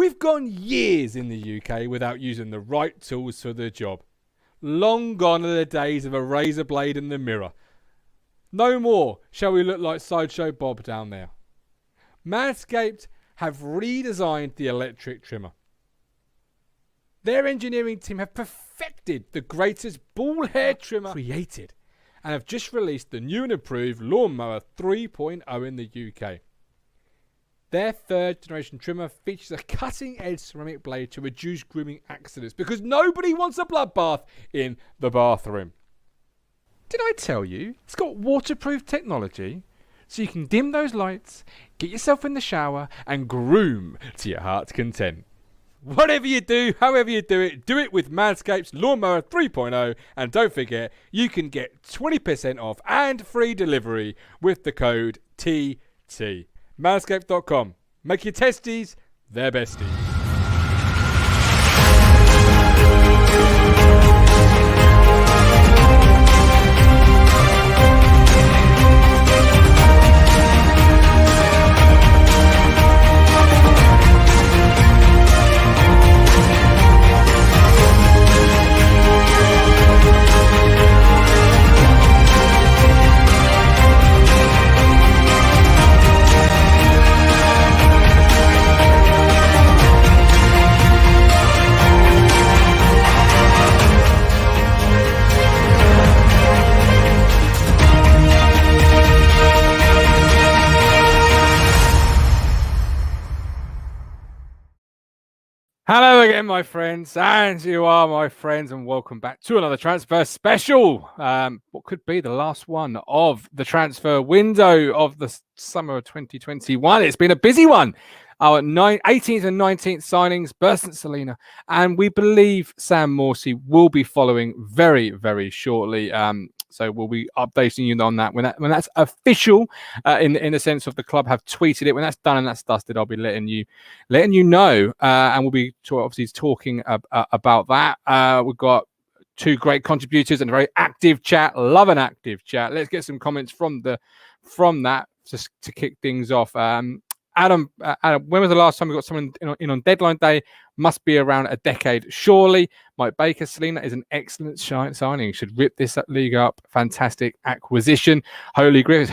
We've gone years in the UK without using the right tools for the job. Long gone are the days of a razor blade in the mirror. No more shall we look like Sideshow Bob down there. Manscaped have redesigned the electric trimmer. Their engineering team have perfected the greatest ball hair trimmer created and have just released the new and improved Lawnmower 3.0 in the UK. Their third generation trimmer features a cutting edge ceramic blade to reduce grooming accidents because nobody wants a bloodbath in the bathroom. Did I tell you it's got waterproof technology so you can dim those lights, get yourself in the shower and groom to your heart's content? Whatever you do, however you do it with Manscaped's Lawnmower 3.0, and don't forget you can get 20% off and free delivery with the code TT. Manscaped.com. Make your testes their besties. Hello again, my friends, and you are my friends, and welcome back to another transfer special. What could be the last one of the transfer window of the summer of 2021. It's been a busy one. Our 18th and 19th signings, Bersant Celina, and we believe Sam Morsy will be following very, very shortly. So we'll be updating you on that when that's official, in the sense of the club have tweeted it. When that's done and that's dusted, I'll be letting you know, and we'll be obviously talking about that. We've got two great contributors and a very active chat. Love an active chat. Let's get some comments from that just to kick things off. Adam, when was the last time we got someone in on deadline day? Must be around a decade, surely. Mike Baker, Celina is an excellent signing. Should rip this league up. Fantastic acquisition. Owen Griffiths.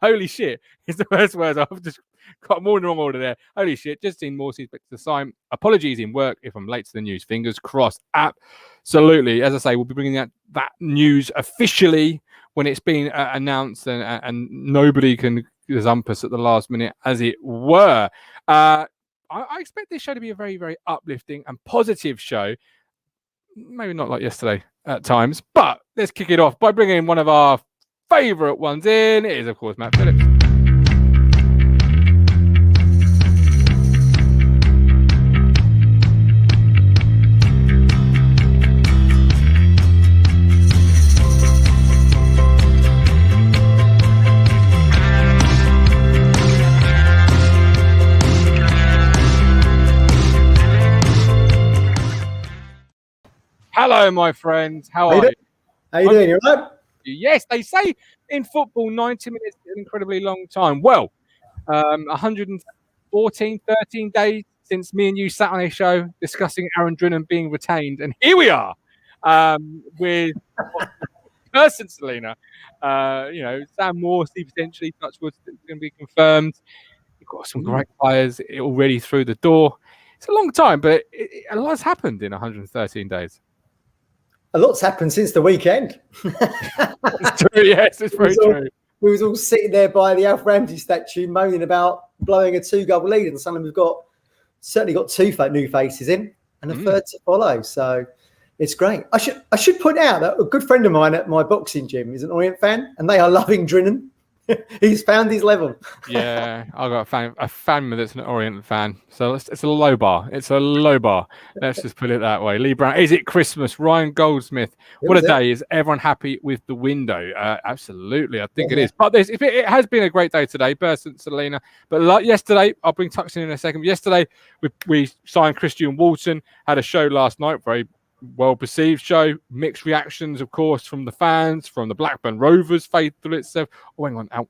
Holy shit. It's the first words. I've just got more than wrong order there. Holy shit. Just seen Morsy expected to sign. Apologies in work if I'm late to the news. Fingers crossed. Absolutely. As I say, we'll be bringing that news officially when it's been announced, and nobody can zump us at the last minute, as it were. I expect this show to be a very, very uplifting and positive show. Maybe not like yesterday at times, but let's kick it off by bringing one of our favourite ones in. It is, of course, Matt Phillips. Hello, my friends. How are you? How you doing? You all right? Yes, they say in football 90 minutes is an incredibly long time. Well, 13 days since me and you sat on a show discussing Aaron Drinan being retained, and here we are with Bersant Celina. Sam Morsy potentially, Tuxford, going to be confirmed. You've got some great players already through the door. It's a long time, but a lot's happened in 113 days. A lot's happened since the weekend. It's true, yes, it's very true. We was all sitting there by the Alf Ramsey statue moaning about blowing a 2-goal lead, and suddenly we've certainly got two new faces in and a third to follow. So it's great. I should point out that a good friend of mine at my boxing gym is an Orient fan, and they are loving Drinan. He's found his level. Yeah, I've got a fan that's an Orient fan. So it's a low bar. It's a low bar. Let's just put it that way. Lee Brown, is it Christmas? Ryan Goldsmith. What a day. Is everyone happy with the window? Absolutely. I think it is. But it has been a great day today, Bersant Celina. But like yesterday, I'll bring Tuxford in a second. Yesterday, we signed Christian Walton, had a show last night, very well-perceived show. Mixed reactions, of course, from the fans, from the Blackburn Rovers faithful itself. Oh,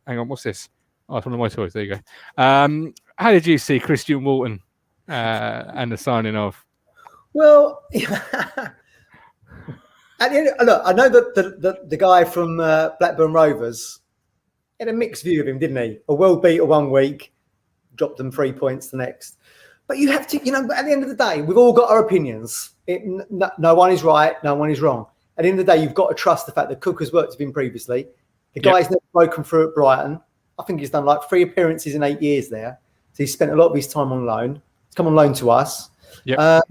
hang on, what's this? Oh, it's one of my toys. There you go. How did you see Christian Walton and the signing of? Well, at the end, look, I know that the guy from Blackburn Rovers had a mixed view of him, didn't he? A world beater one week, dropped them 3 points the next. But you have to, at the end of the day, we've all got our opinions. No one is right, no one is wrong. At the end of the day, you've got to trust the fact that Cook has worked with him previously. The guy's never broken through at Brighton. I think he's done like 3 appearances in 8 years there. So he's spent a lot of his time on loan. He's come on loan to us. Yep.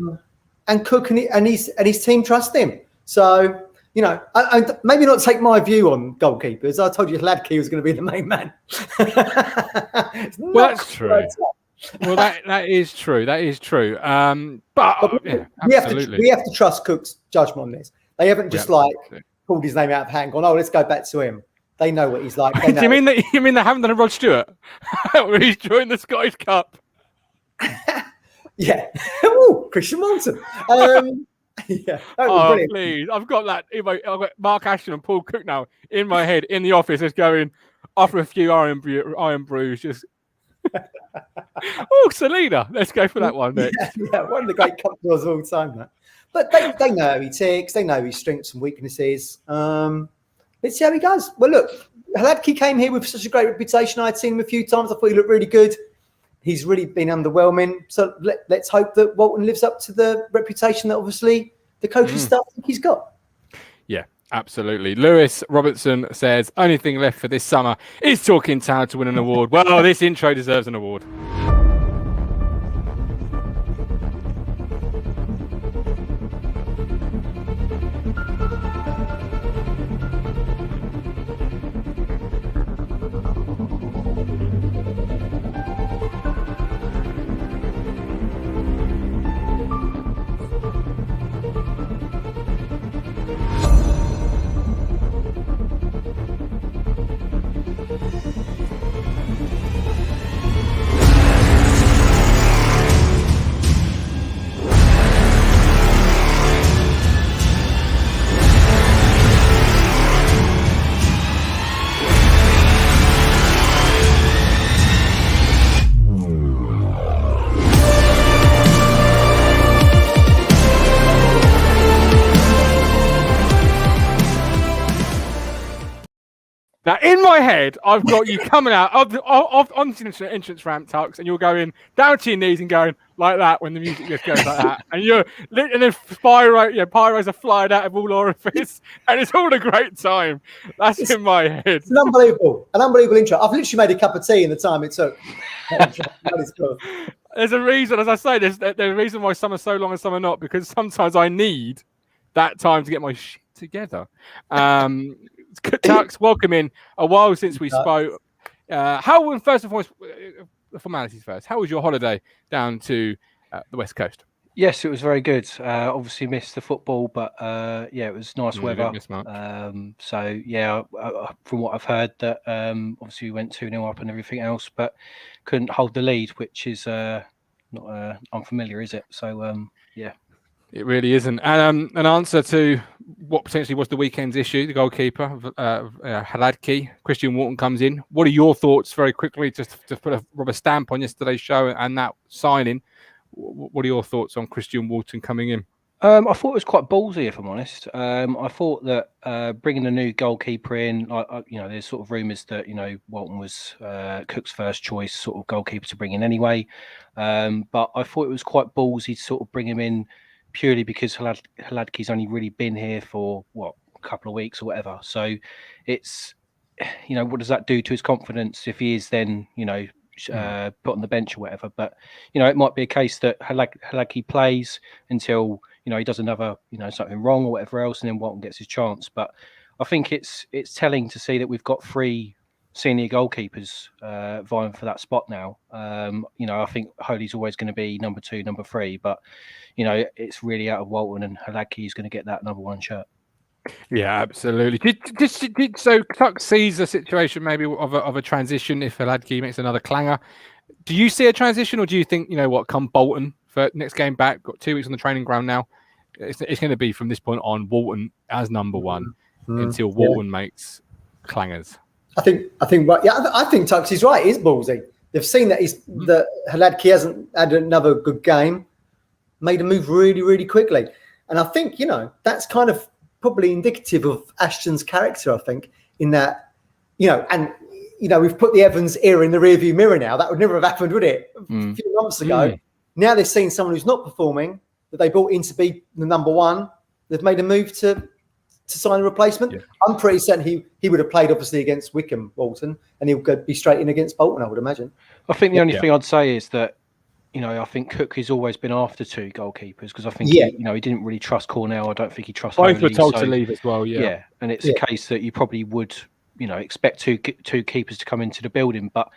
And Cook and his team trust him. So, I maybe not take my view on goalkeepers. I told you Hladky was going to be the main man. Well, that's true. Well, that is true. That is true. But yeah, we have to trust Cook's judgment on this. They haven't just pulled his name out of hand and gone, oh, let's go back to him. They know what he's like. Do you mean they haven't done a Rod Stewart where he's joined the Scottish Cup? Yeah. Ooh, Christian Walton. Yeah. Oh, please. I've got that. I've got Mark Ashton and Paul Cook now in my head in the office. It's going after a few iron brews. Just Celina. Let's go for that one next. Yeah, one of the great cup draws of all time, that. But they know how he ticks. They know his strengths and weaknesses. Let's see how he goes. Well, look, Hladky came here with such a great reputation. I'd seen him a few times. I thought he looked really good. He's really been underwhelming. So let's hope that Walton lives up to the reputation that obviously the coaching staff think he's got. Yeah, absolutely. Lewis Robertson says, only thing left for this summer is Talking Town to win an award. Well, this intro deserves an award. Now, in my head, I've got you coming out onto the entrance ramp, Tux, and you're going down to your knees and going like that when the music just goes like that. And then pyros are flying out of all orifice, and it's all a great time. That's in my head. It's an unbelievable intro. I've literally made a cup of tea in the time it took. There's a reason, as I say, there's a reason why some are so long and some are not, because sometimes I need that time to get my shit together. Tux, welcome in. A while since we spoke. First and foremost, the formalities first. How was your holiday down to the West Coast? Yes, it was very good. Obviously missed the football, but it was nice weather. From what I've heard, that obviously we went 2-0 up and everything else, but couldn't hold the lead, which is not unfamiliar, is it? So It really isn't. And an answer to what potentially was the weekend's issue, the goalkeeper, Hladky, Christian Walton comes in. What are your thoughts, very quickly, just to put a rubber stamp on yesterday's show and that signing? What are your thoughts on Christian Walton coming in? I thought it was quite ballsy, if I'm honest. I thought that bringing a new goalkeeper in, there's sort of rumours that, Walton was Cook's first choice sort of goalkeeper to bring in anyway. But I thought it was quite ballsy to sort of bring him in purely because Hladky's only really been here for a couple of weeks or whatever. So it's, what does that do to his confidence if he is then, put on the bench or whatever? But, it might be a case that Hladky plays until, he does another, something wrong or whatever else, and then Walton gets his chance. But I think it's telling to see that we've got 3 senior goalkeepers vying for that spot now. I think Holy's always going to be number 2, number 3, but it's really out of Walton, and Hladky is going to get that number 1 shirt. Yeah, absolutely. So Tuck sees a situation maybe of a transition if Hladky makes another clanger. Do you see a transition, or do you think come Bolton for next game back? Got 2 weeks on the training ground now. It's going to be from this point on Walton as number 1 until Walton makes clangers. I think right. Yeah, I think Tux is right. He's ballsy. They've seen that that Hladky hasn't had another good game, made a move really, really quickly, and I think that's kind of probably indicative of Ashton's character. I think in that, we've put the Evans era in the rearview mirror now. That would never have happened, would it? A few months ago. Now they've seen someone who's not performing that they brought in to be the number one. They've made a move to sign a replacement. Yeah. I'm pretty certain he would have played obviously against Wycombe Bolton, and he'll be straight in against Bolton, I would imagine. I think the only thing I'd say is that I think Cook has always been after two goalkeepers because I think he didn't really trust Cornell. I don't think he trusts both were told to leave as well. Yeah, and it's a case that you probably would expect two keepers to come into the building, but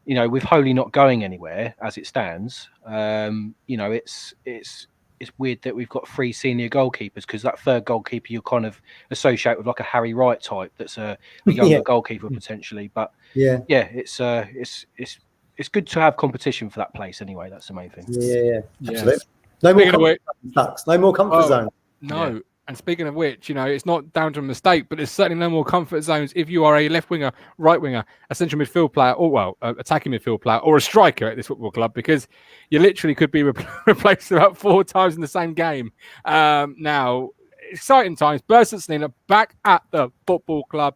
with Holy not going anywhere as it stands, it's weird that we've got three senior goalkeepers because that third goalkeeper you kind of associate with like a Harry Wright type that's a younger goalkeeper potentially. But it's good to have competition for that place anyway. That's the main thing. Yeah, absolutely. No more comfort zone. No. Yeah. And speaking of which, it's not down to a mistake, but there's certainly no more comfort zones if you are a left winger, right winger, a central midfield player, or attacking midfield player, or a striker at this football club, because you literally could be replaced about 4 times in the same game. Now, exciting times. Bersant Celina back at the football club.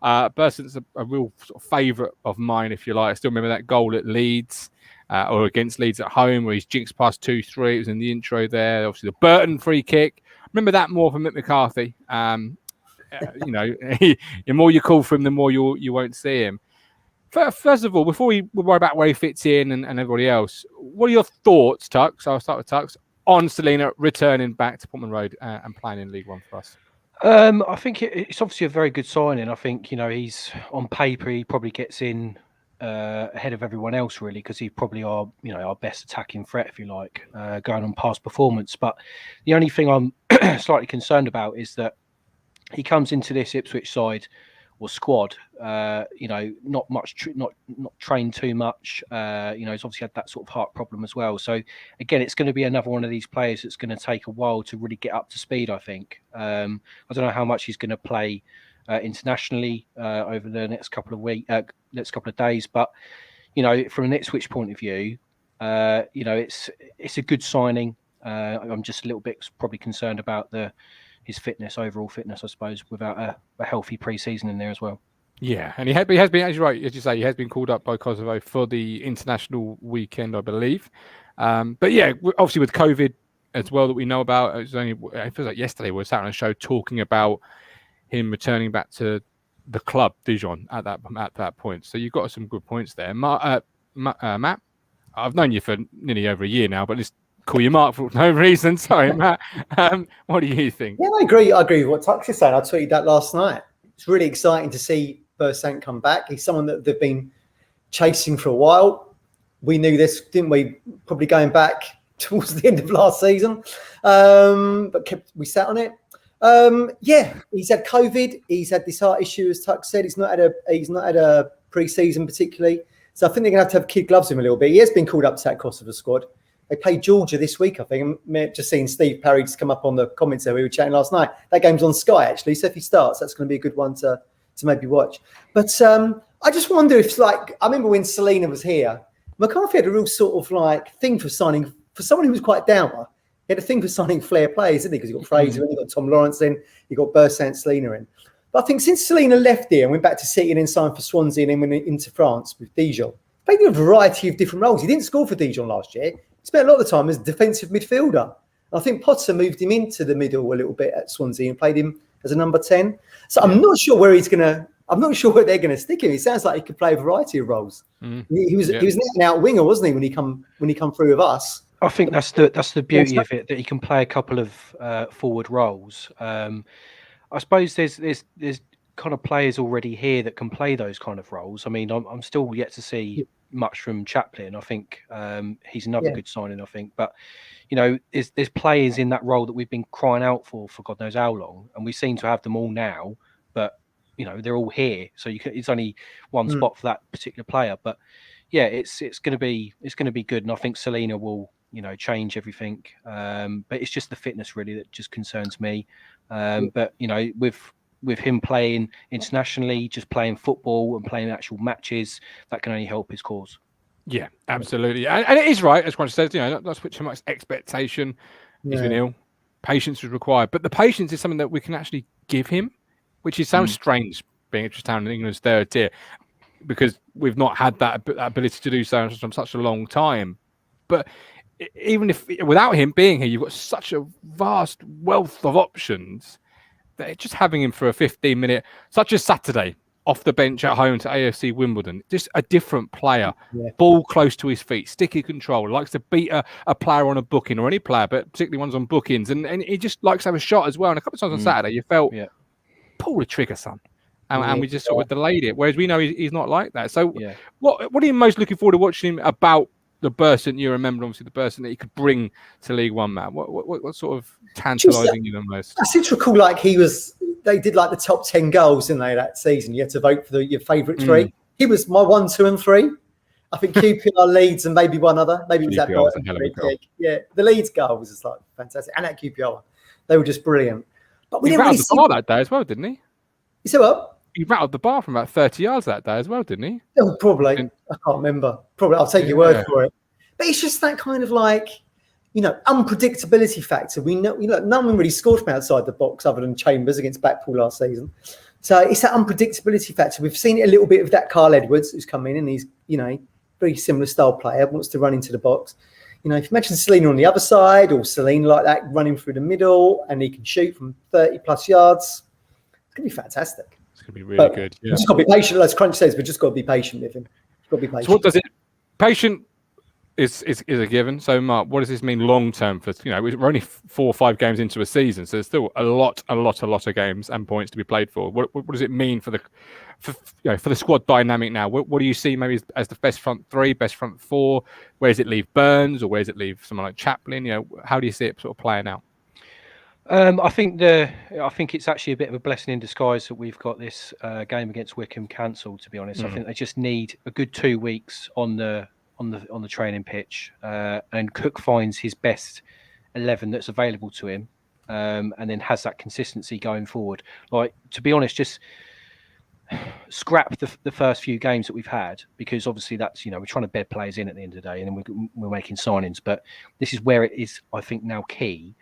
Bersant's a real sort of favourite of mine, if you like. I still remember that goal at Leeds. Or against Leeds at home, where he's jinxed past 2-3. It was in the intro there. Obviously, the Burton free kick. Remember that more from Mick McCarthy. The more you call for him, the more you won't see him. First of all, before we worry about where he fits in and everybody else, what are your thoughts, Tux? I'll start with Tux on Celina returning back to Portman Road and playing in League One for us. I think it's obviously a very good signing. I think he's on paper he probably gets in ahead of everyone else really because he's probably our best attacking threat if you like going on past performance. But the only thing I'm slightly concerned about is that he comes into this Ipswich side or squad not trained too much. He's obviously had that sort of heart problem as well, so again it's going to be another one of these players that's going to take a while to really get up to speed. I think I don't know how much he's going to play internationally over the next couple of days, but from an Ipswich point of view, it's a good signing. I'm just a little bit probably concerned about his overall fitness, I suppose, without a healthy pre-season in there as well. Yeah, and he has been, as you're right, as you say, he has been called up by Kosovo for the international weekend, I believe. But yeah, obviously with COVID as well that we know about, it feels like yesterday we were sat on a show talking about him returning back to the club Dijon at that point. So you've got some good points there. Matt, I've known you for nearly over a year now, but just call you Mark for no reason. Sorry, Matt. What do you think? Yeah, I agree with what Tux is saying. I tweeted that last night. It's really exciting to see Bersant come back. He's someone that they've been chasing for a while. We knew this, didn't we? Probably going back towards the end of last season, but we sat on it. He's had COVID. He's had this heart issue, as Tuck said. He's not had a pre-season particularly. So I think they're going to have kid gloves him a little bit. He has been called up to that Kosovo squad. They play Georgia this week, I think. I'm just seeing Steve Parry just come up on the comments there. We were chatting last night. That game's on Sky, actually. So if he starts, that's going to be a good one to maybe watch. But I just wonder if, I remember when Celina was here, McCarthy had a real sort of thing for signing, for someone who was quite downer. He had a thing for signing flair players, didn't he? Because he got Fraser in, he got Tom Lawrence in, he got Bersant Celina in. But I think since Celina left here and went back to City and then signed for Swansea and then went into France with Dijon, played in a variety of different roles. He didn't score for Dijon last year. He spent a lot of the time as defensive midfielder. And I think Potter moved him into the middle a little bit at Swansea and played him as a number 10. So I'm not sure where I'm not sure where they're going to stick him. It sounds like he could play a variety of roles. He was an out winger, wasn't he, when he come through with us? I think that's the beauty of it, that he can play a couple of forward roles. I suppose there's kind of players already here that can play those kind of roles. I mean, I'm still yet to see much from Chaplin. I think he's another good signing. I think, but there's players in that role that we've been crying out for God knows how long, and we seem to have them all now. But they're all here, so it's only one spot for that particular player. But yeah, it's going to be good, and I think Celina will change everything. But it's just the fitness really that just concerns me. But with with him playing internationally, just playing football and playing actual matches, that can only help his cause. Yeah, absolutely. And it is right, as Crunch says, not put too much expectation. He's been ill. Patience is required. But the patience is something that we can actually give him, which sounds strange, being Ipswich Town in England's third tier, because we've not had that ability to do so from such a long time. But even if without him being here, you've got such a vast wealth of options that just having him for a 15-minute, such as Saturday, off the bench at home to AFC Wimbledon, just a different player, ball close to his feet, sticky control, likes to beat a player on a booking, or any player, but particularly ones on bookings, and he just likes to have a shot as well. And a couple of times on Saturday, you felt, pull the trigger, son. And we just sort of delayed it, whereas we know he's not like that. So what are you most looking forward to watching him about the Bersant you remember, obviously, the Bersant that he could bring to League One, Matt? What sort of tantalising you the most? I seem to recall they did like the top 10 goals, didn't they, that season? You had to vote for your favourite three. He was my 1, 2 and 3. I think QPR, Leeds and maybe one other. Maybe it was that Burton. Yeah, the Leeds goal was just like fantastic. And that QPR, they were just brilliant. But we he didn't rattled really the bar that day as well, didn't he? You said what? He rattled the bar from about 30 yards that day as well, didn't he? Oh, probably. I can't remember. Probably. I'll take your word for it. But it's just that kind of unpredictability factor. We know, no one really scored from outside the box other than Chambers against Blackpool last season. So it's that unpredictability factor. We've seen it a little bit with that Carl Edwards, who's come in and he's, very similar style player, wants to run into the box. If you mention Celina on the other side, or Celina like that, running through the middle, and he can shoot from 30 plus yards, it's going to be fantastic. It's going to be really good. Yeah. We've just got to be patient. As Crunch says, we've just got to be patient with him. Got to be patient. So what does it? Patient is a given. So Mark, what does this mean long term for? We're only 4 or 5 games into a season, so there's still a lot of games and points to be played for. What does it mean for the squad dynamic now? What do you see maybe as the best front 3, best front 4? Where does it leave Burns, or where does it leave someone like Chaplin? How do you see it sort of playing out? I think it's actually a bit of a blessing in disguise that we've got this game against Wycombe cancelled. To be honest, I think they just need a good 2 weeks on the training pitch, and Cook finds his best 11 that's available to him, and then has that consistency going forward. Like, to be honest, just scrap the first few games that we've had, because obviously that's we're trying to bed players in at the end of the day, and then we're making signings. But this is where it is, I think, now key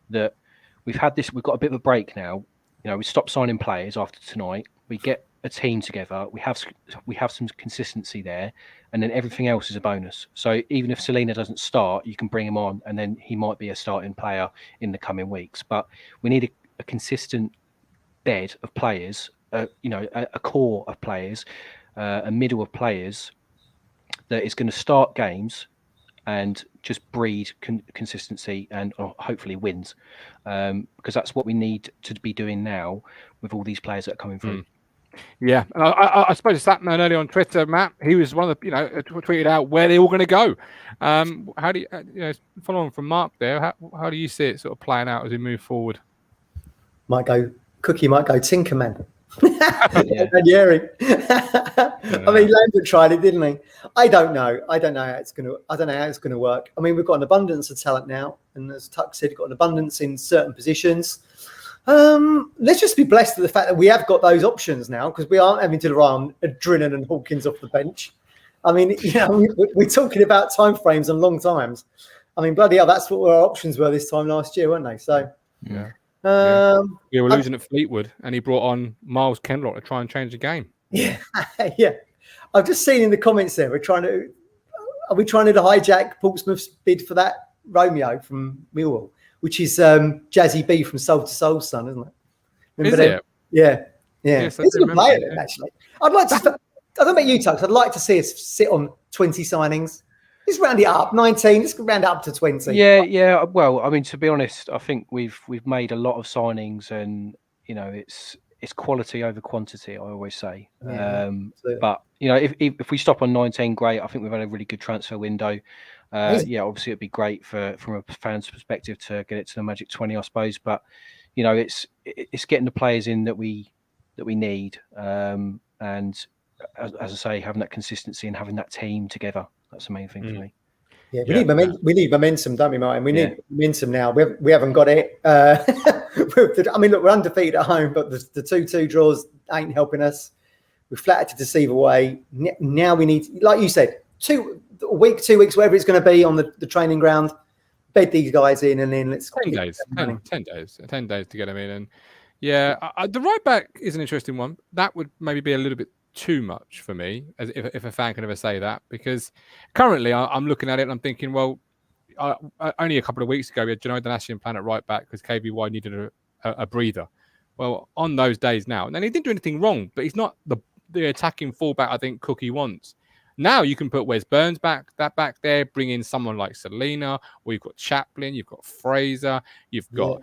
that we've got a bit of a break now. We stop signing players after tonight. We get a team together. We have some consistency there, and then everything else is a bonus. So even if Celina doesn't start, you can bring him on, and then he might be a starting player in the coming weeks. But we need a consistent bed of players, a core of players, a middle of players that is going to start games and just breed consistency and hopefully wins, because that's what we need to be doing now with all these players that are coming through. Yeah, I suppose Satman earlier on Twitter, Matt, he was one of the tweeted out where they're all going to go. How do you follow on from Mark there? How do you see it sort of playing out as we move forward? Cookie might go Tinkerman. Yeah. I mean, Lambert tried it, didn't he? I don't know how it's going to work. I mean, we've got an abundance of talent now, and as Tuck said, we've got an abundance in certain positions. Let's just be blessed with the fact that we have got those options now, because we aren't having to rely on Drinnan and Hawkins off the bench. I mean, we're talking about time frames and long times. I mean, bloody hell, that's what our options were this time last year, weren't they? So yeah. We were losing at Fleetwood, and he brought on Miles Kenlock to try and change the game. Yeah, yeah. I've just seen in the comments there, are we trying to hijack Portsmouth's bid for that Romeo from Millwall, which is Jazzy B from Soul to Soul Son, isn't it? Remember it? Yeah. Yes, it's a good player, actually. I'd like to. I don't know about you, Tux. I'd like to see us sit on 20 signings. Let's round it up. 19. Let's round it up to 20. Yeah. Well, I mean, to be honest, I think we've made a lot of signings, and it's quality over quantity, I always say. But if we stop on 19, great. I think we've had a really good transfer window. Obviously it'd be great from a fan's perspective to get it to the magic 20, I suppose. But it's getting the players in that we need, and as I say, having that consistency and having that team together. That's the main thing for me. Yeah, we need momentum, don't we, Martin? We need momentum now. We haven't got it. I mean, look, we're undefeated at home, but the 2-2 draws ain't helping us. We're flattered to deceive away. Now we need, like you said, 2 weeks, whatever it's going to be on the training ground. Bed these guys in, and then let's 10 days. 10 days to get them in. And yeah, the right back is an interesting one. That would maybe be a little bit too much for me, as if a fan can ever say that, because currently I'm looking at it and I'm thinking, well, only a couple of weeks ago we had Janoid Danasian playing at right back because KVY needed a breather. Well, on those days now, and he didn't do anything wrong, but he's not the attacking fullback I think Cookie wants. Now you can put Wes Burns back there, bring in someone like Celina, or you've got Chaplin, you've got Fraser, you've got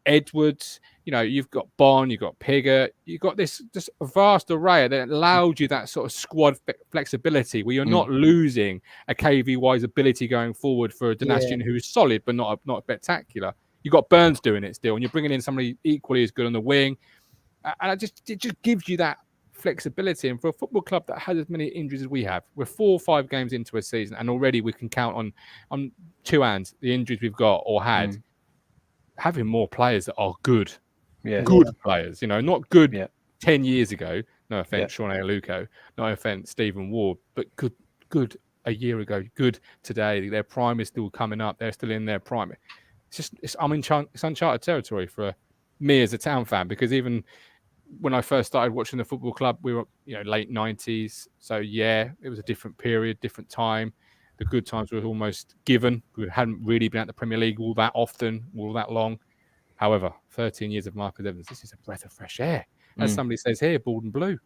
Edwards, you've got Bond, you've got Piggott, you've got this vast array that allowed you that sort of squad flexibility where you're not losing a KVY's ability going forward for a Danasian who is solid but not spectacular. You've got Burns doing it still, and you're bringing in somebody equally as good on the wing, and it just gives you that flexibility. And for a football club that has as many injuries as we have, we're 4 or 5 games into a season and already we can count on 2 hands the injuries we've got or had. Having more players that are good players, not good 10 years ago, no offense Sean Aluko, no offense Stephen Ward, but good a year ago, good today. Their prime is still coming up, they're still in their prime. It's uncharted territory for me as a Town fan, because even when I first started watching the football club, we were, late 90s. So, it was a different period, different time. The good times were almost given. We hadn't really been at the Premier League all that often, all that long. However, 13 years of Marcus Evans, this is a breath of fresh air. As somebody says here, bald and blue.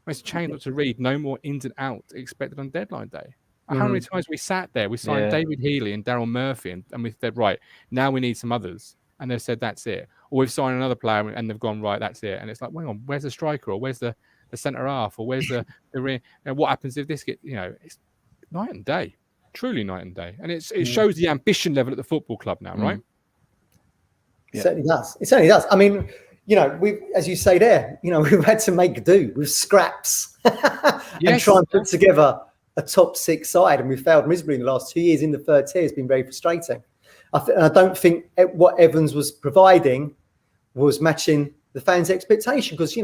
It's a change not to read. No more ins and outs expected on deadline day. How many times we sat there, we signed David Healy and Daryl Murphy, and we said, right, now we need some others. And they said, that's it. Or we've signed another player and they've gone, right, that's it. And it's like, hang on, where's the striker? Or where's the centre half? Or where's the ring? And what happens if this gets, it's night and day, truly night and day. And it shows the ambition level at the football club now, right? It certainly does. It certainly does. I mean, we, as you say there, we've had to make do with scraps and try and put together a top 6 side. And we've failed miserably in the last 2 years in the third tier. It's been very frustrating. I don't think what Evans was providing was matching the fans' expectation, because,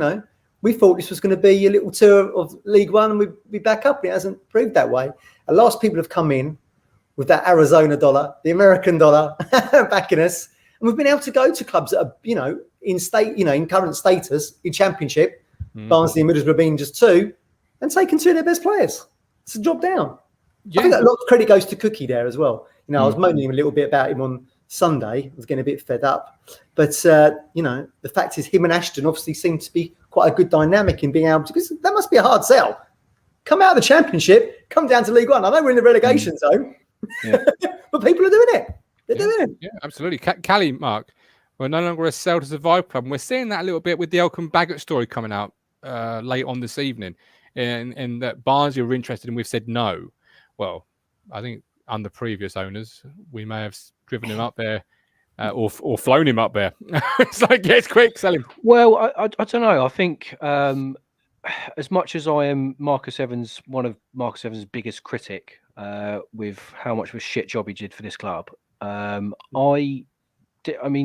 we thought this was going to be a little tour of League One and we'd be back up. It hasn't proved that way. A lot of people have come in with that Arizona dollar, the American dollar backing us, and we've been able to go to clubs that are, in current status in Championship, Barnsley and Middlesbrough being just 2, and taking 2 of their best players. It's a job down. I think that a lot of credit goes to Cookie there as well. I was moaning a little bit about him on Sunday. I was getting a bit fed up. But, the fact is him and Ashton obviously seem to be quite a good dynamic in being able to, because that must be a hard sell. Come out of the Championship, come down to League One. I know we're in the relegation zone, but people are doing it. They're doing it. Yeah, absolutely. Cali, Mark, we're no longer a sell to survive club. And we're seeing that a little bit with the Elkham Baggott story coming out late on this evening. And that Barnsley were interested and we've said no. Well, I think under previous owners, we may have driven him up there or flown him up there. It's like, yes, quick, sell him. Well, I don't know. I think as much as I am one of Marcus Evans' biggest critic with how much of a shit job he did for this club, I mean,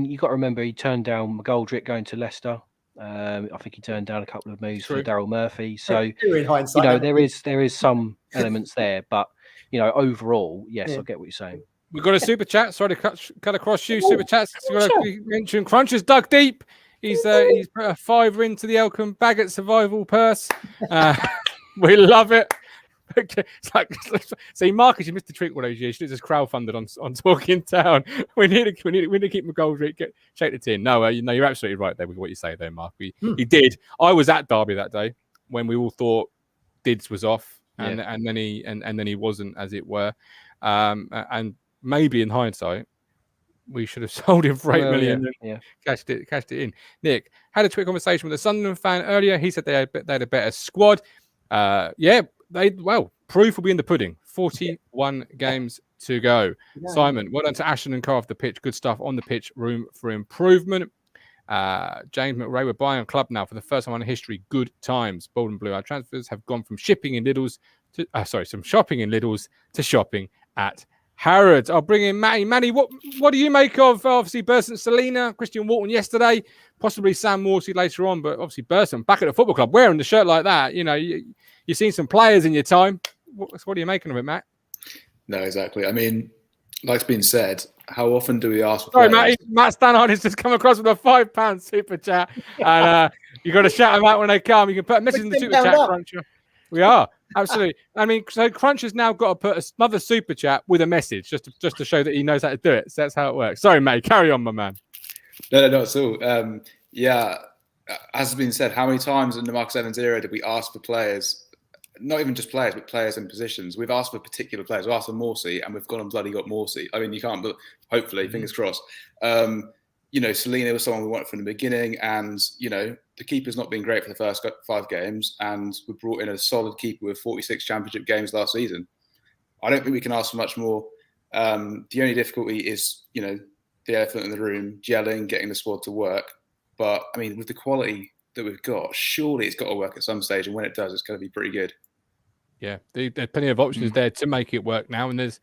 you got to remember he turned down McGoldrick going to Leicester. I think he turned down a couple of moves for Daryl Murphy. So, in hindsight, there is some elements there, but overall, yes, I get what you're saying. We've got a super chat. Sorry to cut across you. Super chats. We've got to mention Cruncher's dug deep. He's put a £5 into the Elkham Baggott survival purse. We love it. It's like, see, Marcus, you missed the trick all those years. You should have just crowdfunded on Talking Town. We need to keep McGoldrick, shake the tin. No, you're absolutely right there with what you say there, Mark. He did. I was at Derby that day when we all thought Dids was off, and then he wasn't, as it were. And maybe in hindsight, we should have sold him for 8 million and cashed it in. Nick had a quick conversation with a Sunderland fan earlier. He said they had a better squad. Proof will be in the pudding. 41 games to go. Yeah. Simon, well done to Ashton and Carr off the pitch. Good stuff on the pitch. Room for improvement. James McRae, we're buying a club now for the first time in history. Good times. Bold and blue. Our transfers have gone from shopping in Lidl's to shopping at Harrods. I'll bring in Matty. Matty, what do you make of obviously Bersant Celina, Christian Walton yesterday, possibly Sam Morsy later on, but obviously Bersant back at the football club wearing the shirt like that. You know, you've seen some players in your time. What are you making of it, Matt? No, exactly. I mean, like's been said, how often do we ask for Sorry, players? Matt Stannard has just come across with a £5 super chat, and you got to shout them out when they come. You can put a message in the super chat, Cruncher. We are absolutely. I mean, so Cruncher's now got to put another super chat with a message just to show that he knows how to do it. So that's how it works. Sorry, mate. Carry on, my man. No, not at all. Yeah, as has been said, how many times in the Marcus Evans era did we ask for players? Not even just players, but players in positions. We've asked for particular players. We've asked for Morsy, and we've gone and bloody got Morsy. I mean, you can't, but hopefully, fingers crossed. You know, Celina was someone we wanted from the beginning, and you know, the keeper's not been great for the first 5 games, and we brought in a solid keeper with 46 championship games last season. I don't think we can ask for much more. The only difficulty is, you know, the elephant in the room, gelling, getting the squad to work. But I mean, with the quality that we've got, surely it's got to work at some stage, and when it does, it's going to be pretty good. Yeah, there's plenty of options there to make it work now, and there's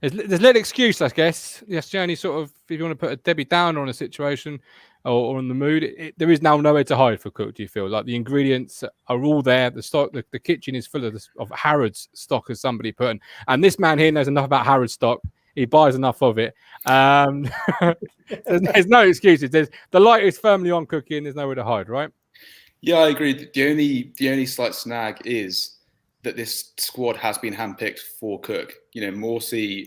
little excuse, I guess. Yes, the only sort of, if you want to put a Debbie Downer on a situation or on the mood, there is now nowhere to hide for Cook. Do you feel like the ingredients are all there? The stock, the kitchen is full of Harrods stock, as somebody put, and this man here knows enough about Harrods stock. He buys enough of it. There's no excuses. The light is firmly on cooking. There's nowhere to hide, right? Yeah, I agree. The only slight snag is that this squad has been handpicked for Cook. You know, Morsy,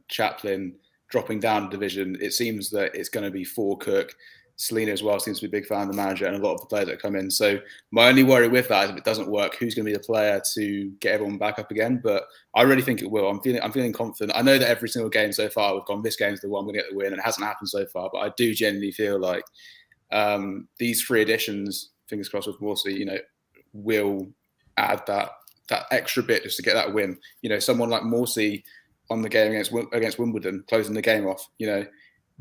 Chaplin dropping down a division. It seems that it's going to be for Cook. Celina as well seems to be a big fan of the manager and a lot of the players that come in. So my only worry with that is if it doesn't work, who's going to be the player to get everyone back up again? But I really think it will. I'm feeling confident. I know that every single game so far we've gone, this game's the one we're going to get the win, and it hasn't happened so far. But I do genuinely feel like these 3 additions, fingers crossed with Morsy, you know, will add that extra bit just to get that win. You know, someone like Morsy on the game against Wimbledon, closing the game off, you know,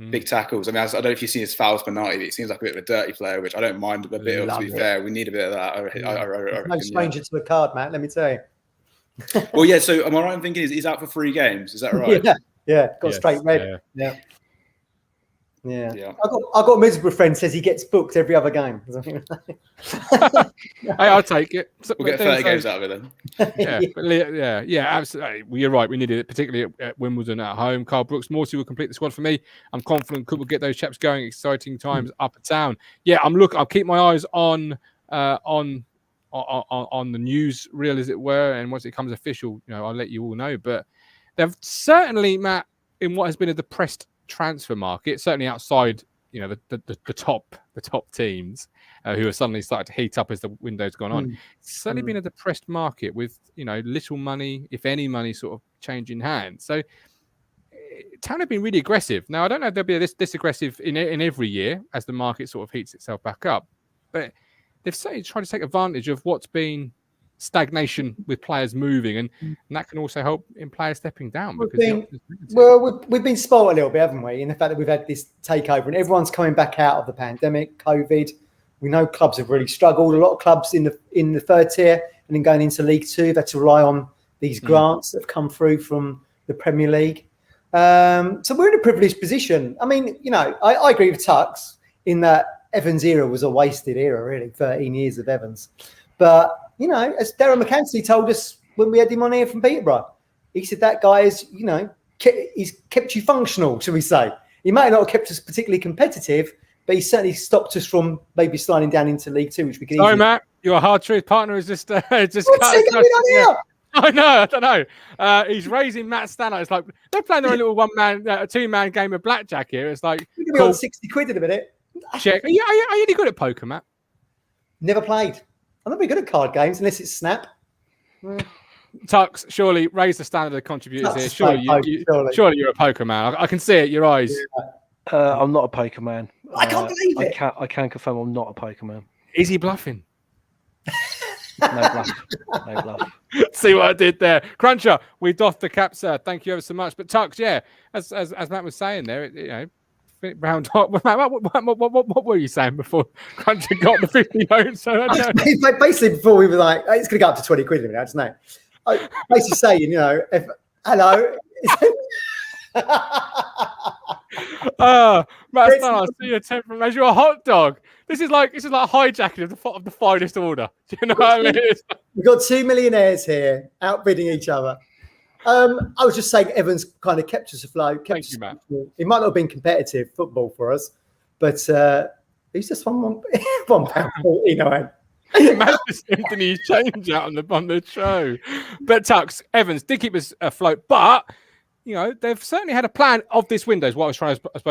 big tackles. I mean, I don't know if you've seen his fouls penalty. It seems like a bit of a dirty player, which I don't mind a bit of, to be fair. We need a bit of that. I reckon, no stranger to the card, Matt, let me tell you. Well, yeah, so am I right in thinking he's out for 3 games? Is that right? Yeah, got straight red. Yeah. I got a Middlesbrough friend says he gets booked every other game. Hey, I'll take it. We'll get 30 games out of it then. Yeah, absolutely. Well, you're right. We needed it, particularly at Wimbledon at home. Carl Brooks, Morsy will complete the squad for me. I'm confident Cook will get those chaps going. Exciting times up and down. Yeah, I'll keep my eyes on the news reel, as it were, and once it comes official, you know, I'll let you all know. But they've certainly, Matt, in what has been a depressed transfer market, certainly outside, you know, the top teams who are suddenly starting to heat up as the window's gone on. It's certainly been a depressed market with, you know, little money, if any money, sort of changing hands. So Town have been really aggressive. Now I don't know if they'll be this aggressive in every year as the market sort of heats itself back up, but they've certainly tried to take advantage of what's been stagnation with players moving, and that can also help in players stepping down. We've been spoiled a little bit, haven't we, in the fact that we've had this takeover and everyone's coming back out of the pandemic, COVID. We know clubs have really struggled. A lot of clubs in the 3rd tier and then going into League 2, they've had to rely on these grants that have come through from the Premier League. So we're in a privileged position. I mean, you know, I agree with Tux in that Evans' era was a wasted era, really, 13 years of Evans. But you know, as Darren McAnsley told us when we had him on here from Peterborough, he said that guy is, you know, he's kept you functional, shall we say. He might not have kept us particularly competitive, but he certainly stopped us from maybe sliding down into League 2, which we can Sorry, Matt, your hard truth partner is just What's he going on here? I don't know. He's raising Matt Stannard. It's like they're playing their own little 2-man game of blackjack here. It's like, we're going to be on 60 quid in a minute. Check. Are you any good at poker, Matt? Never played. I'm not very good at card games unless it's Snap. Tux, surely raise the standard of the contributors here. Surely you're a poker man. I can see it. Your eyes. I'm not a poker man. I can't believe it. I can confirm I'm not a poker man. Is he bluffing? No bluff. See what I did there, Cruncher. We doffed the cap, sir. Thank you ever so much. But Tux, yeah, as Matt was saying there, you know. Round up. What were you saying before Cruncher got the 50 notes? Basically, before we were like, it's going to go up to 20 quid in a minute, isn't it? Basically saying, you know, Matt Stan, I see your temperament as your hot dog. This is like hijacking of the finest order. Do you know what I mean? We've got two millionaires here outbidding each other. I was just saying, Evans kind of kept us afloat. Thank you, Matt. It might not have been competitive football for us, but he's just £1.40, you know. Matt just emptying his change out on the show. But Tux, Evans did keep us afloat, but you know, they've certainly had a plan of this window, is what I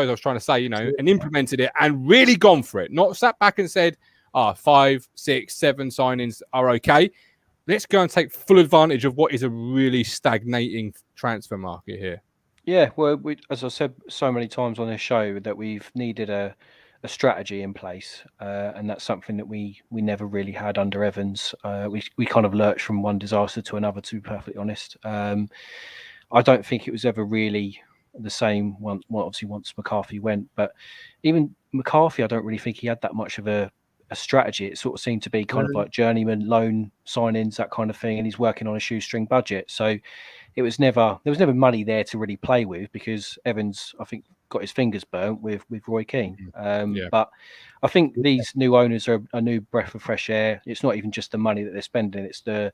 was trying to say, you know, and implemented it and really gone for it. Not sat back and said, 5, 6, 7 signings are okay. Let's go and take full advantage of what is a really stagnating transfer market here. Yeah, well, as I said so many times on this show, that we've needed a strategy in place, and that's something that we never really had under Evans. We kind of lurched from one disaster to another, to be perfectly honest. I don't think it was ever really the same obviously once McCarthy went, but even McCarthy, I don't really think he had that much of a strategy. It sort of seemed to be kind of like journeyman loan signings, that kind of thing, and he's working on a shoestring budget. So there was never money there to really play with, because Evans, I think, got his fingers burnt with Roy Keane. But I think these new owners are a new breath of fresh air. It's not even just the money that they're spending; it's the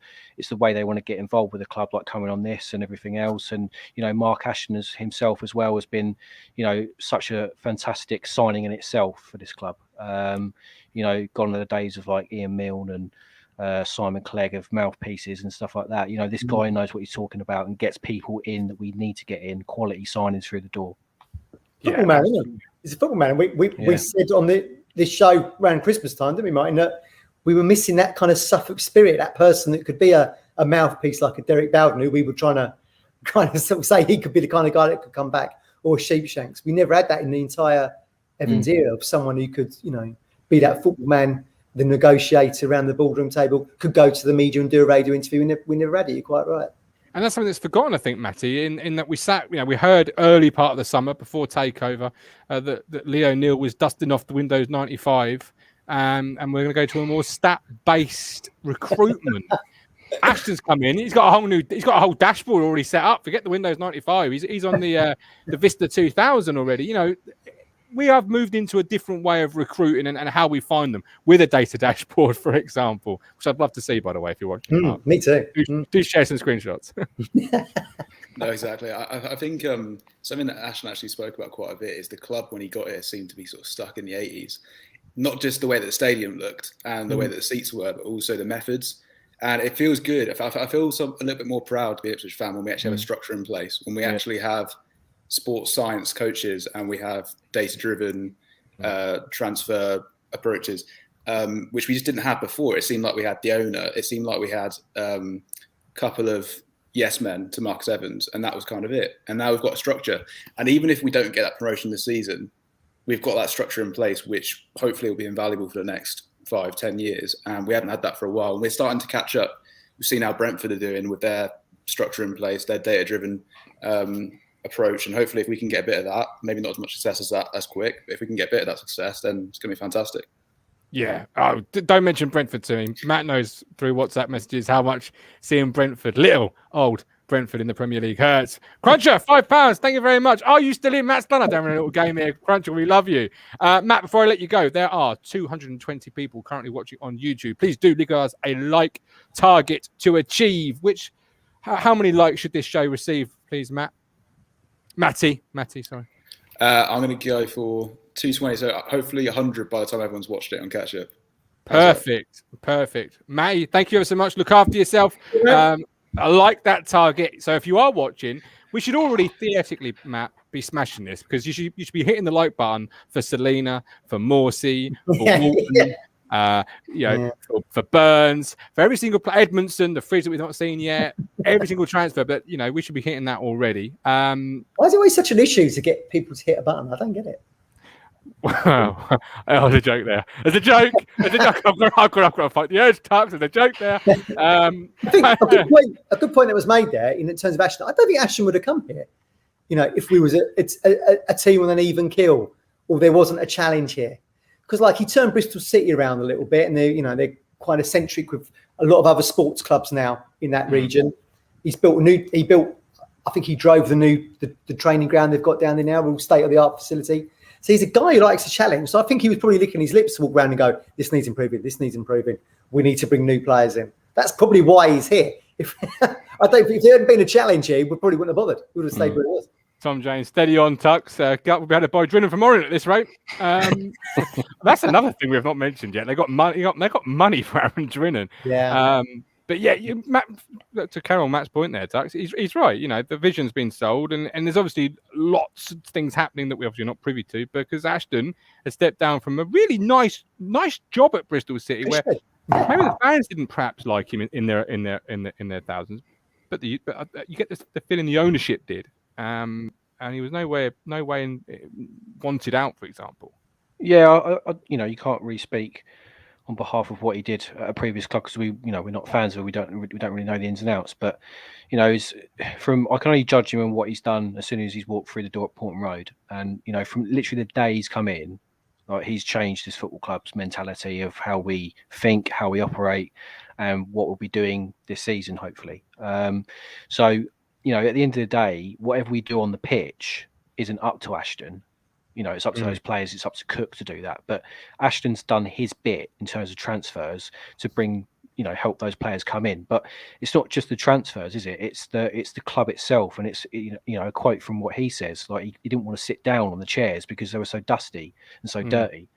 way they want to get involved with the club, like coming on this and everything else. And you know, Mark Ashton himself as well has been, you know, such a fantastic signing in itself for this club. You know, gone are the days of like Ian Milne and Simon Clegg of mouthpieces and stuff like that. You know, this guy knows what he's talking about and gets people in that we need to get in, quality signings through the door. Football man, isn't he? He's a football man. We said on this show around Christmas time, didn't we, Martin, that we were missing that kind of Suffolk spirit, that person that could be a mouthpiece like a Derek Bowden, who we were trying to kind of sort of say he could be the kind of guy that could come back, or Sheepshanks. We never had that in the entire Evans era, of someone who could, you know, be that football man, the negotiator around the boardroom table, could go to the media and do a radio interview. We never had it. You're quite right. And that's something that's forgotten, I think, Matty, in that we sat, you know, we heard early part of the summer before takeover that Leo Neal was dusting off the Windows 95, and we're going to go to a more stat-based recruitment. Ashton's come in. He's got a whole dashboard already set up. Forget the Windows 95. He's on the Vista 2000 already. You know, we have moved into a different way of recruiting and how we find them, with a data dashboard, for example, which I'd love to see, by the way, if you're watching. Me too. Do share some screenshots. No, exactly. I think something that Ashton actually spoke about quite a bit is the club, when he got here, seemed to be sort of stuck in the 80s. Not just the way that the stadium looked and the way that the seats were, but also the methods. And it feels good. I feel a little bit more proud to be an Ipswich fan when we actually have a structure in place, when we actually have sports science coaches and we have data-driven transfer approaches, which we just didn't have before. It seemed like we had the owner. It seemed like we had a couple of yes men to Marcus Evans, and that was kind of it. And now we've got a structure. And even if we don't get that promotion this season, we've got that structure in place, which hopefully will be invaluable for the next 5-10 years. And we haven't had that for a while. And we're starting to catch up. We've seen how Brentford are doing with their structure in place, their data-driven approach, and hopefully if we can get a bit of that, maybe not as much success as that as quick, but if we can get a bit of that success, then it's going to be fantastic. Yeah. Don't mention Brentford to me. Matt knows through WhatsApp messages how much seeing Brentford, little old Brentford in the Premier League hurts. Cruncher, £5. Thank you very much. Are you still in? Matt's done a little game here. Cruncher, we love you. Matt, before I let you go, there are 220 people currently watching on YouTube. Please do leave us a like target to achieve. How many likes should this show receive, please, Matt? Matty, sorry. I'm going to go for 220, so hopefully 100 by the time everyone's watched it on catch up. Perfect. Matty, thank you ever so much. Look after yourself. I like that target. So if you are watching, we should already theoretically, Matt, be smashing this, because you should be hitting the like button for Celina, for Morsy, for Walton, for Burns, for every single player, Edmondson, the fridge that we've not seen yet, every single transfer. But you know, we should be hitting that already. Why is it always such an issue to get people to hit a button? I don't get it. Wow, there's a joke there. There's a joke. I've got to fight the urge. Tux. There's a joke there. I think a good point that was made there in terms of Ashton. I don't think Ashton would have come here, you know, if we was a team with an even kill, or there wasn't a challenge here. Because like he turned Bristol City around a little bit, and they're quite eccentric with a lot of other sports clubs now in that region. He built I think he drove the training ground they've got down there now, all state-of-the-art facility. So he's a guy who likes a challenge. So I think he was probably licking his lips to walk around and go, this needs improving, this needs improving. We need to bring new players in. That's probably why he's here. If there hadn't been a challenge here, we probably wouldn't have bothered. We would have stayed where it was. Tom James, steady on, Tux. We've had a boy drilling from Orient at this rate. That's another thing we have not mentioned yet. They got money. They got money for Aaron Drinan. Yeah. But yeah, Matt, to Carroll, Matt's point there, Tux, he's right. You know, the vision's been sold, and there's obviously lots of things happening that we're obviously not privy to, because Ashton has stepped down from a really nice job at Bristol City, where maybe the fans didn't perhaps like him in their thousands, but you get the feeling the ownership did. And he was no way wanted out, for example. Yeah, you can't really speak on behalf of what he did at a previous club, because we're not fans of it. We don't really know the ins and outs. But I can only judge him on what he's done as soon as he's walked through the door at Portman Road, and from literally the day he's come in, like, he's changed his football club's mentality of how we think, how we operate, and what we'll be doing this season, hopefully. So at the end of the day, whatever we do on the pitch isn't up to Ashton. It's up to those players. It's up to Cook to do that. But Ashton's done his bit in terms of transfers to bring, help those players come in. But it's not just the transfers, is it? It's the club itself. And it's, a quote from what he says, like he didn't want to sit down on the chairs because they were so dusty and so dirty.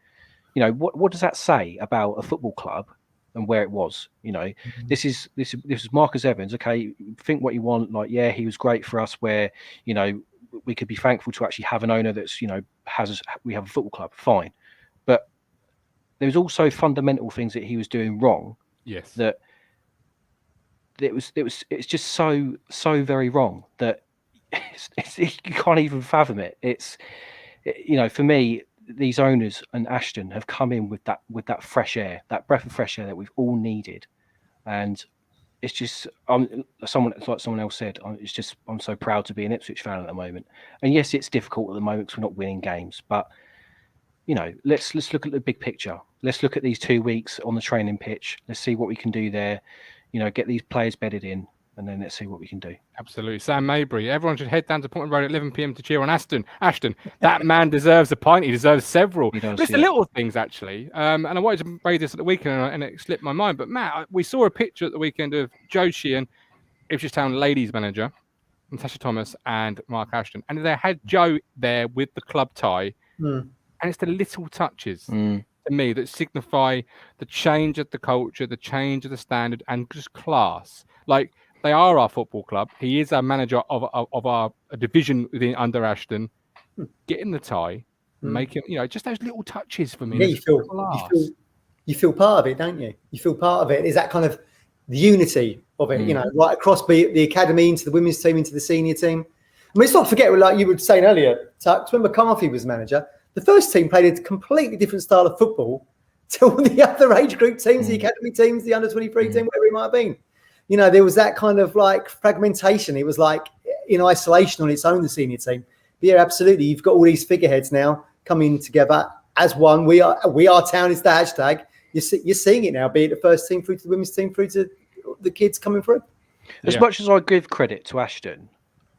What does that say about a football club and where it was? This is Marcus Evans. Okay, think what you want. Like, yeah, he was great for us where, we could be thankful to actually have an owner that's, we have a football club, fine. But there was also fundamental things that he was doing wrong. Yes. That it's just so very wrong that you can't even fathom it. It's, for me, these owners and Ashton have come in with that fresh air, that breath of fresh air that we've all needed. And it's just someone else said, I'm so proud to be an Ipswich fan at the moment. And yes, it's difficult at the moment because we're not winning games, but let's look at the big picture. Let's look at these 2 weeks on the training pitch. Let's see what we can do there. Get these players bedded in, and then let's see what we can do. Absolutely. Sam Mabry, everyone should head down to Portman Road at 11 p.m. to cheer on Ashton. That man deserves a pint. He deserves several. But it's the little things, actually. And I wanted to raise this at the weekend, and it slipped my mind. But Matt, we saw a picture at the weekend of Joe Sheehan, Ipswich Town ladies manager, Natasha Thomas, and Mark Ashton. And they had Joe there with the club tie. And it's the little touches to me that signify the change of the culture, the change of the standard, and just class. Like, they are our football club. He is our manager of our division under Ashton. Getting the tie, making just those little touches for me. Yeah, you feel part of it, don't you? You feel part of it. Is that kind of the unity of it? Right across the academy into the women's team, into the senior team. I mean, let's not forget, like you were saying earlier, Tux, when McCarthy was manager, the first team played a completely different style of football to all the other age group teams, the academy teams, the under 23 team, whatever it might have been. There was that kind of like fragmentation. It was like in isolation on its own, the senior team. But yeah, absolutely. You've got all these figureheads now coming together as one. We are town is the hashtag. You're seeing it now, be it the first team through to the women's team, through to the kids coming through. As much as I give credit to Ashton,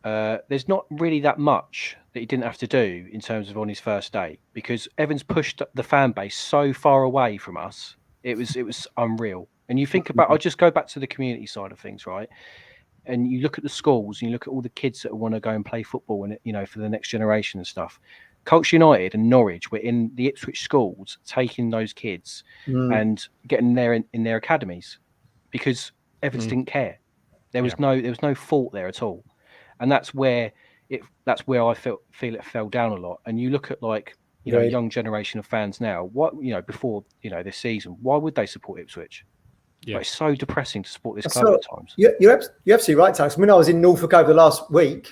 there's not really that much that he didn't have to do in terms of on his first day, because Evans pushed the fan base so far away from us. It was unreal. And you think about, I'll just go back to the community side of things, right? And you look at the schools and you look at all the kids that want to go and play football and, for the next generation and stuff. Culture United and Norwich were in the Ipswich schools, taking those kids and getting there in their academies, because Evans didn't care. There was no fault there at all. And that's where I feel it fell down a lot. And you look at a young generation of fans now, before, this season, why would they support Ipswich? Yeah. But it's so depressing to support this club at times. You're absolutely right, Tux. When I was in Norfolk over the last week,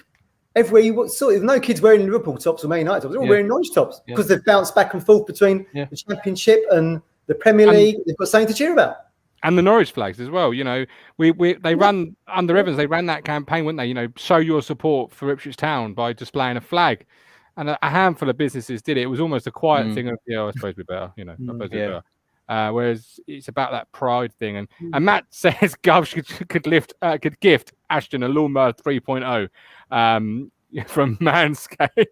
everywhere you saw, there's no kids wearing Liverpool tops or Man United tops. They're all wearing Norwich tops because they've bounced back and forth between the Championship and the Premier League. They've got something to cheer about. And the Norwich flags as well. They ran under Evans. They ran that campaign, wouldn't they? Show your support for Ipswich Town by displaying a flag. And a handful of businesses did it. It was almost a quiet thing of, I suppose we're better. Whereas it's about that pride thing. And Matt says Gov could gift Ashton a lawnmower 3.0 from Manscaped.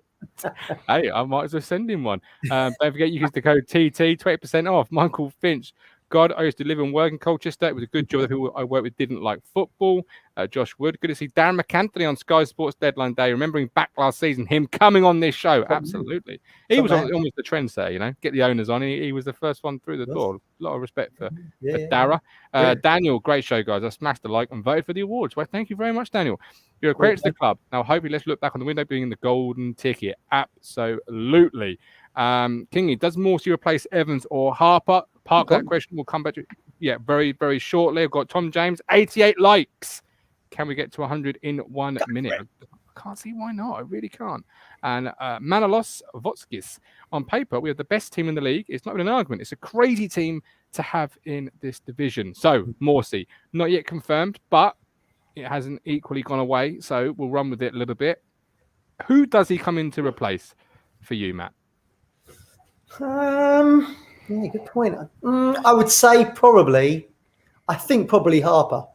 Hey, I might as well send him one. Don't forget, you use the code TT, 20% off. Michael Finch. God, I used to live and work in Colchester. It was a good job. The people I worked with didn't like football. Josh Wood, good to see Darren McAnthony on Sky Sports Deadline Day. Remembering back last season, him coming on this show. Absolutely. He was almost the trendsetter, get the owners on. He was the first one through the door. A lot of respect for Dara. Daniel, great show, guys. I smashed the like and voted for the awards. Well, thank you very much, Daniel. You're a credit to the club. Now, hopefully, let's look back on the window being the golden ticket. Absolutely. Kingy, does Morsy replace Evans or Harper? Park that question. We'll come back to it. Very, very shortly. I've got Tom James, 88 likes. Can we get to 100 in 1 minute? I can't see why not. I really can't. And Manolos Votskis. On paper, we have the best team in the league. It's not even an argument. It's a crazy team to have in this division. So, Morsy, not yet confirmed, but it hasn't equally gone away. So, we'll run with it a little bit. Who does he come in to replace for you, Matt? Yeah, good point. I would say probably Harper.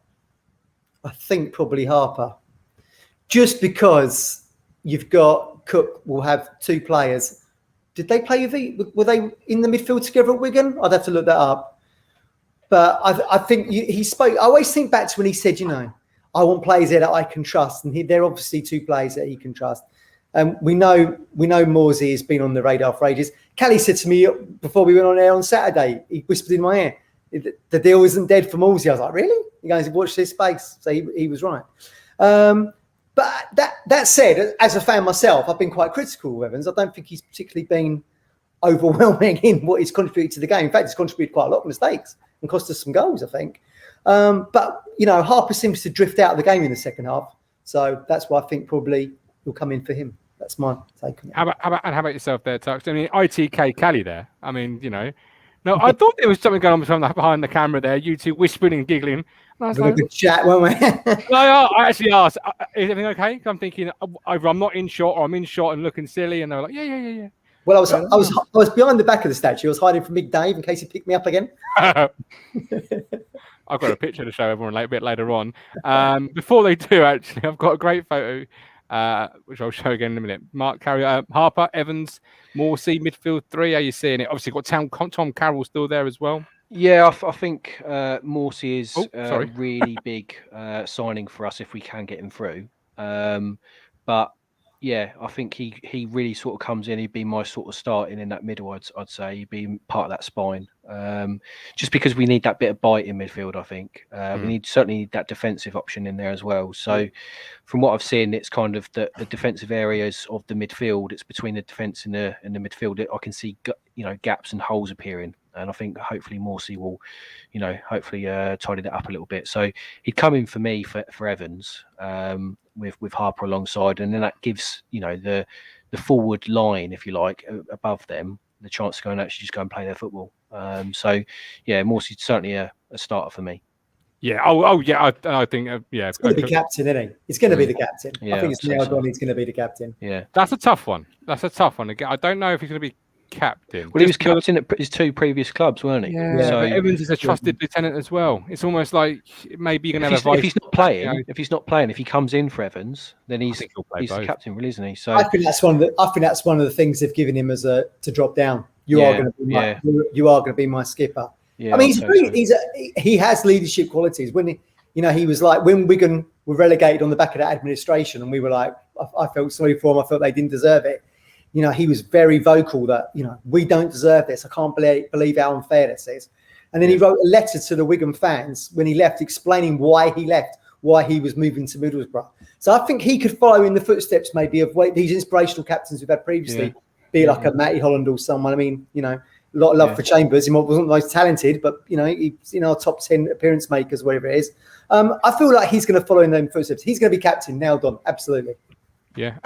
Just because you've got Cook will have two players. Did they play were they in the midfield together at Wigan? I'd have to look that up. But I think he spoke. I always think back to when he said, I want players there that I can trust. And they're obviously two players that he can trust. We know Morsy has been on the radar for ages. Callie said to me before we went on air on Saturday, he whispered in my ear, the deal isn't dead for Morsy. I was like, really? He goes, watch this space. So he was right. But that said, as a fan myself, I've been quite critical of Evans. I don't think he's particularly been overwhelming in what he's contributed to the game. In fact, he's contributed quite a lot of mistakes and cost us some goals, I think. But Harper seems to drift out of the game in the second half. So that's why I think probably he'll come in for him. That's my take on it. How about yourself there, Tux? I mean, ITK Callie there. I mean, No, I thought there was something going on behind the camera there. You two whispering and giggling. And I was like, a good chat, weren't we? No, I actually asked, is everything okay? I'm thinking either I'm not in shot or I'm in shot and looking silly. And they were like, yeah. Well, I was behind the back of the statue. I was hiding from Big Dave in case he picked me up again. I've got a picture to show everyone a bit later on. Before they do, actually, I've got a great photo, which I'll show again in a minute. Mark Carrier, Harper, Evans, Morsy, midfield three. How are you seeing it? Obviously, got Tom Carroll still there as well. Yeah, I think Morsy is a really big signing for us if we can get him through. But yeah, I think he really sort of comes in. He'd be my sort of starting in that middle. I'd say he'd be part of that spine. Just because we need that bit of bite in midfield, I think we certainly need that defensive option in there as well. So, from what I've seen, it's kind of the defensive areas of the midfield. It's between the defence and the midfield. I can see gaps and holes appearing, and I think hopefully Morsy will, hopefully tidy that up a little bit. So he'd come in for me for Evans with Harper alongside, and then that gives the forward line, if you like, above them the chance to go and actually just go and play their football. So yeah, Morsy's certainly a starter for me. Yeah. Oh yeah. I think It's going to be captain, isn't he? He's going to be the captain. Yeah, I think it's nailed on. He's going to be the captain. Yeah. That's a tough one. Again, I don't know if he's going to be captain. Well, he was captain at his two previous clubs, weren't he? Yeah. So Evans is a trusted lieutenant as well. It's almost like maybe you're going to have if he's not playing, if he comes in for Evans, then he's the captain, really, isn't he? So I think that's one of the things they've given him as to drop down. You are going to be my skipper. Yeah, I mean, he has leadership qualities. When he was like, when Wigan were relegated on the back of that administration, and we were like, I felt sorry for them. I felt they didn't deserve it. He was very vocal that we don't deserve this. I can't believe how unfair this is. And then he wrote a letter to the Wigan fans when he left, explaining why he left, why he was moving to Middlesbrough. So I think he could follow in the footsteps maybe of these inspirational captains we've had previously. Be like a Matty Holland or someone. I mean, a lot of love for Chambers. He wasn't the most talented, but he's our top 10 appearance makers, whatever it is. I feel like he's going to follow in them footsteps. He's going to be captain, nailed on, absolutely. Yeah,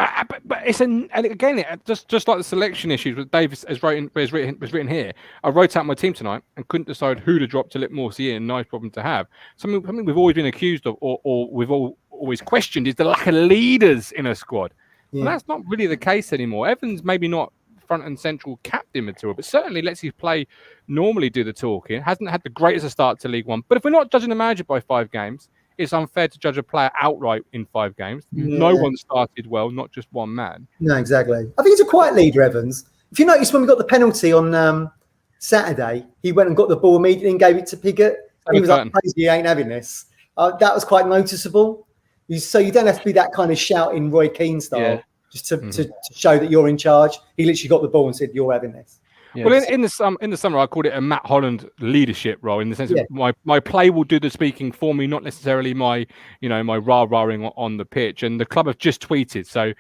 but it's and again, just like the selection issues that Dave has written here. I wrote out my team tonight and couldn't decide who to drop to let Morsy in. Nice problem to have. Something we've always been accused of, or we've always questioned, is the lack of leaders in a squad. Yeah. Well, that's not really the case anymore. Evans maybe not front and central captain material, but certainly lets his play normally do the talking. Hasn't had the greatest start to League One. But if we're not judging the manager by 5 games, it's unfair to judge a player outright in 5 games. Yeah. No one started well, not just one man. No, exactly. I think he's a quiet leader, Evans. If you notice, when we got the penalty on Saturday, he went and got the ball immediately and gave it to Piggott. He was like, crazy, he ain't having this. That was quite noticeable. So you don't have to be that kind of shouting Roy Keane style just to show that you're in charge. He literally got the ball and said, "You're having this." Yeah. Well, in the summer, I called it a Matt Holland leadership role, in the sense of my play will do the speaking for me, not necessarily my rah-rahing on the pitch. And the club have just tweeted. So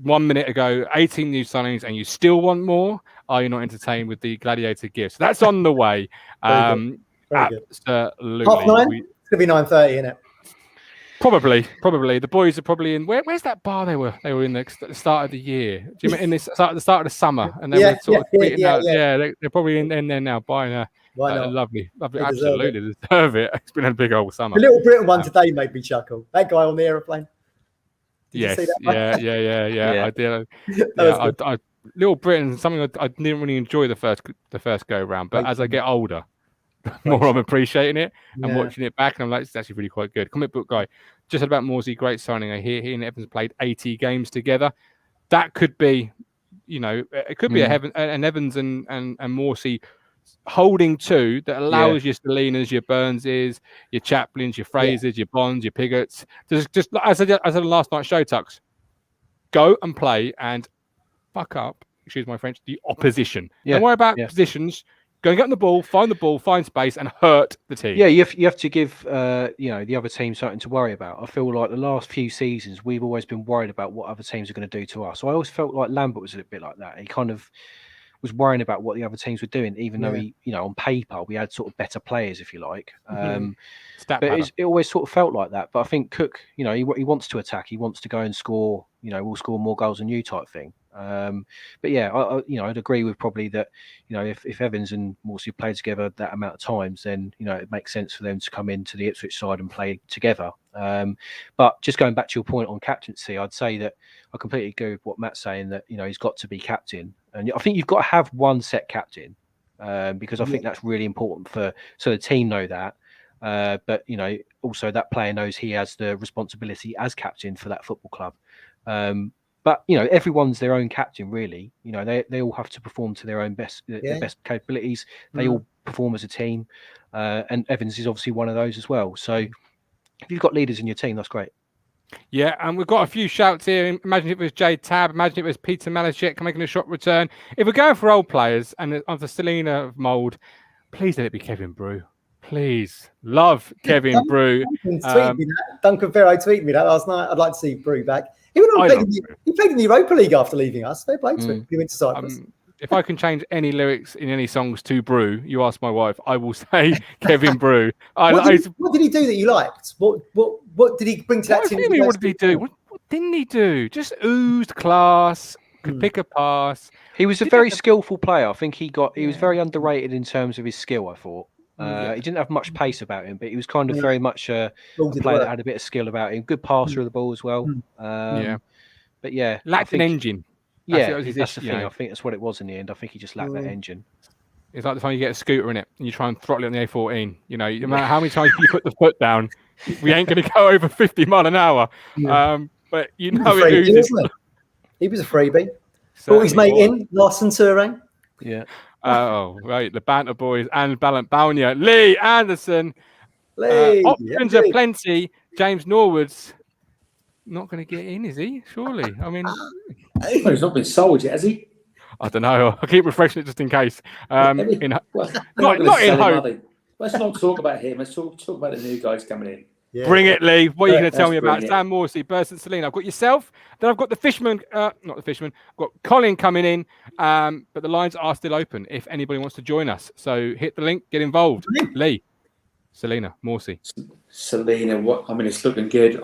1 minute ago, 18 new signings, and you still want more? Are you not entertained with the Gladiator gifts? That's on the way. Very good. Absolutely. 9:30. It's gonna be 9:30, isn't it? Probably. The boys are probably in. Where's that bar they were in the start of the year? Do you mean in the start of the summer? And they were sort of tweeting out. Yeah, they're probably in there now buying a lovely. Absolutely deserve it. It's been a big old summer. The Little Britain one today made me chuckle. That guy on the aeroplane. Yes. Yeah. I did. Little Britain, something I didn't really enjoy the first go round, but as I get older, the more I'm appreciating it and watching it back, and I'm like, it's actually really quite good. Comic book guy, just about Morsy, great signing. I hear he and Evans played 80 games together. That could be, it could be an Evans and Morsy holding two that allows your Celinas, your Burnses, your Chaplins, your Frasers, your Bonds, your Piggotts. Just as I said on last night's show, Tux, go and play and fuck up, excuse my French, the opposition. Don't worry about positions. Go and get on the ball, find space, and hurt the team. Yeah, you have to give the other team something to worry about. I feel like the last few seasons we've always been worried about what other teams are going to do to us. So I always felt like Lambert was a bit like that. He kind of was worrying about what the other teams were doing, even though he, on paper we had sort of better players, if you like. But it always sort of felt like that. But I think Cook, he wants to attack. He wants to go and score. We'll score more goals than you type thing. But yeah, I'd agree with probably that. If Evans and Morsy play together that amount of times, then it makes sense for them to come into the Ipswich side and play together. But just going back to your point on captaincy, I'd say that I completely agree with what Matt's saying, that he's got to be captain, and I think you've got to have one set captain, because I think that's really important so the team know that. But also that player knows he has the responsibility as captain for that football club. But everyone's their own captain, really. They all have to perform to their own best capabilities. They all perform as a team, and Evans is obviously one of those as well. So if you've got leaders in your team, that's great. Yeah, and we've got a few shouts here. Imagine if it was Jade Tab. Imagine if it was Peter Malachek making a shot return. If we're going for old players and of the Celina mould, please let it be Kevin Brew. Please. Love Kevin Brew. Duncan Ferro tweeted me that last night. I'd like to see Brew back. He played in the Europa League after leaving us. Fair play to him. He went to Cyprus. If I can change any lyrics in any songs to Brew, you ask my wife, I will say Kevin Brew. What did he do that you liked? What did he bring to that team? What did he do? What didn't he do? Just oozed class, could pick a pass. He was a very skillful player. I think he was very underrated in terms of his skill, I thought. He didn't have much pace about him, but he was kind of very much a player that had a bit of skill about him. Good passer of the ball as well. But yeah, lacked an engine. That's the thing. I think that's what it was in the end. I think he just lacked that engine. It's like the time you get a scooter in it and you try and throttle it on the A14. No matter how many times you put the foot down, we ain't going to go over 50 mile an hour. But it oozes. He was a freebie. Brought his mate in, Larson Turing. Yeah. Oh, right. The banter boys and Balnya. Lee Anderson. Options are plenty. James Norwood's not going to get in, is he? Surely. I mean, he's not been sold yet, has he? I don't know. I'll keep refreshing it just in case. Not in hope. Let's not talk about him. Let's talk about the new guys coming in. Yeah. Bring it, Lee. What are you going to tell me about Sam Morsy, Bersant Celina? I've got yourself. Then I've got the fisherman. Not the fisherman. I've got Colin coming in. But the lines are still open if anybody wants to join us. So hit the link, get involved. Lee, Celina, Morsy. Celina. It's looking good.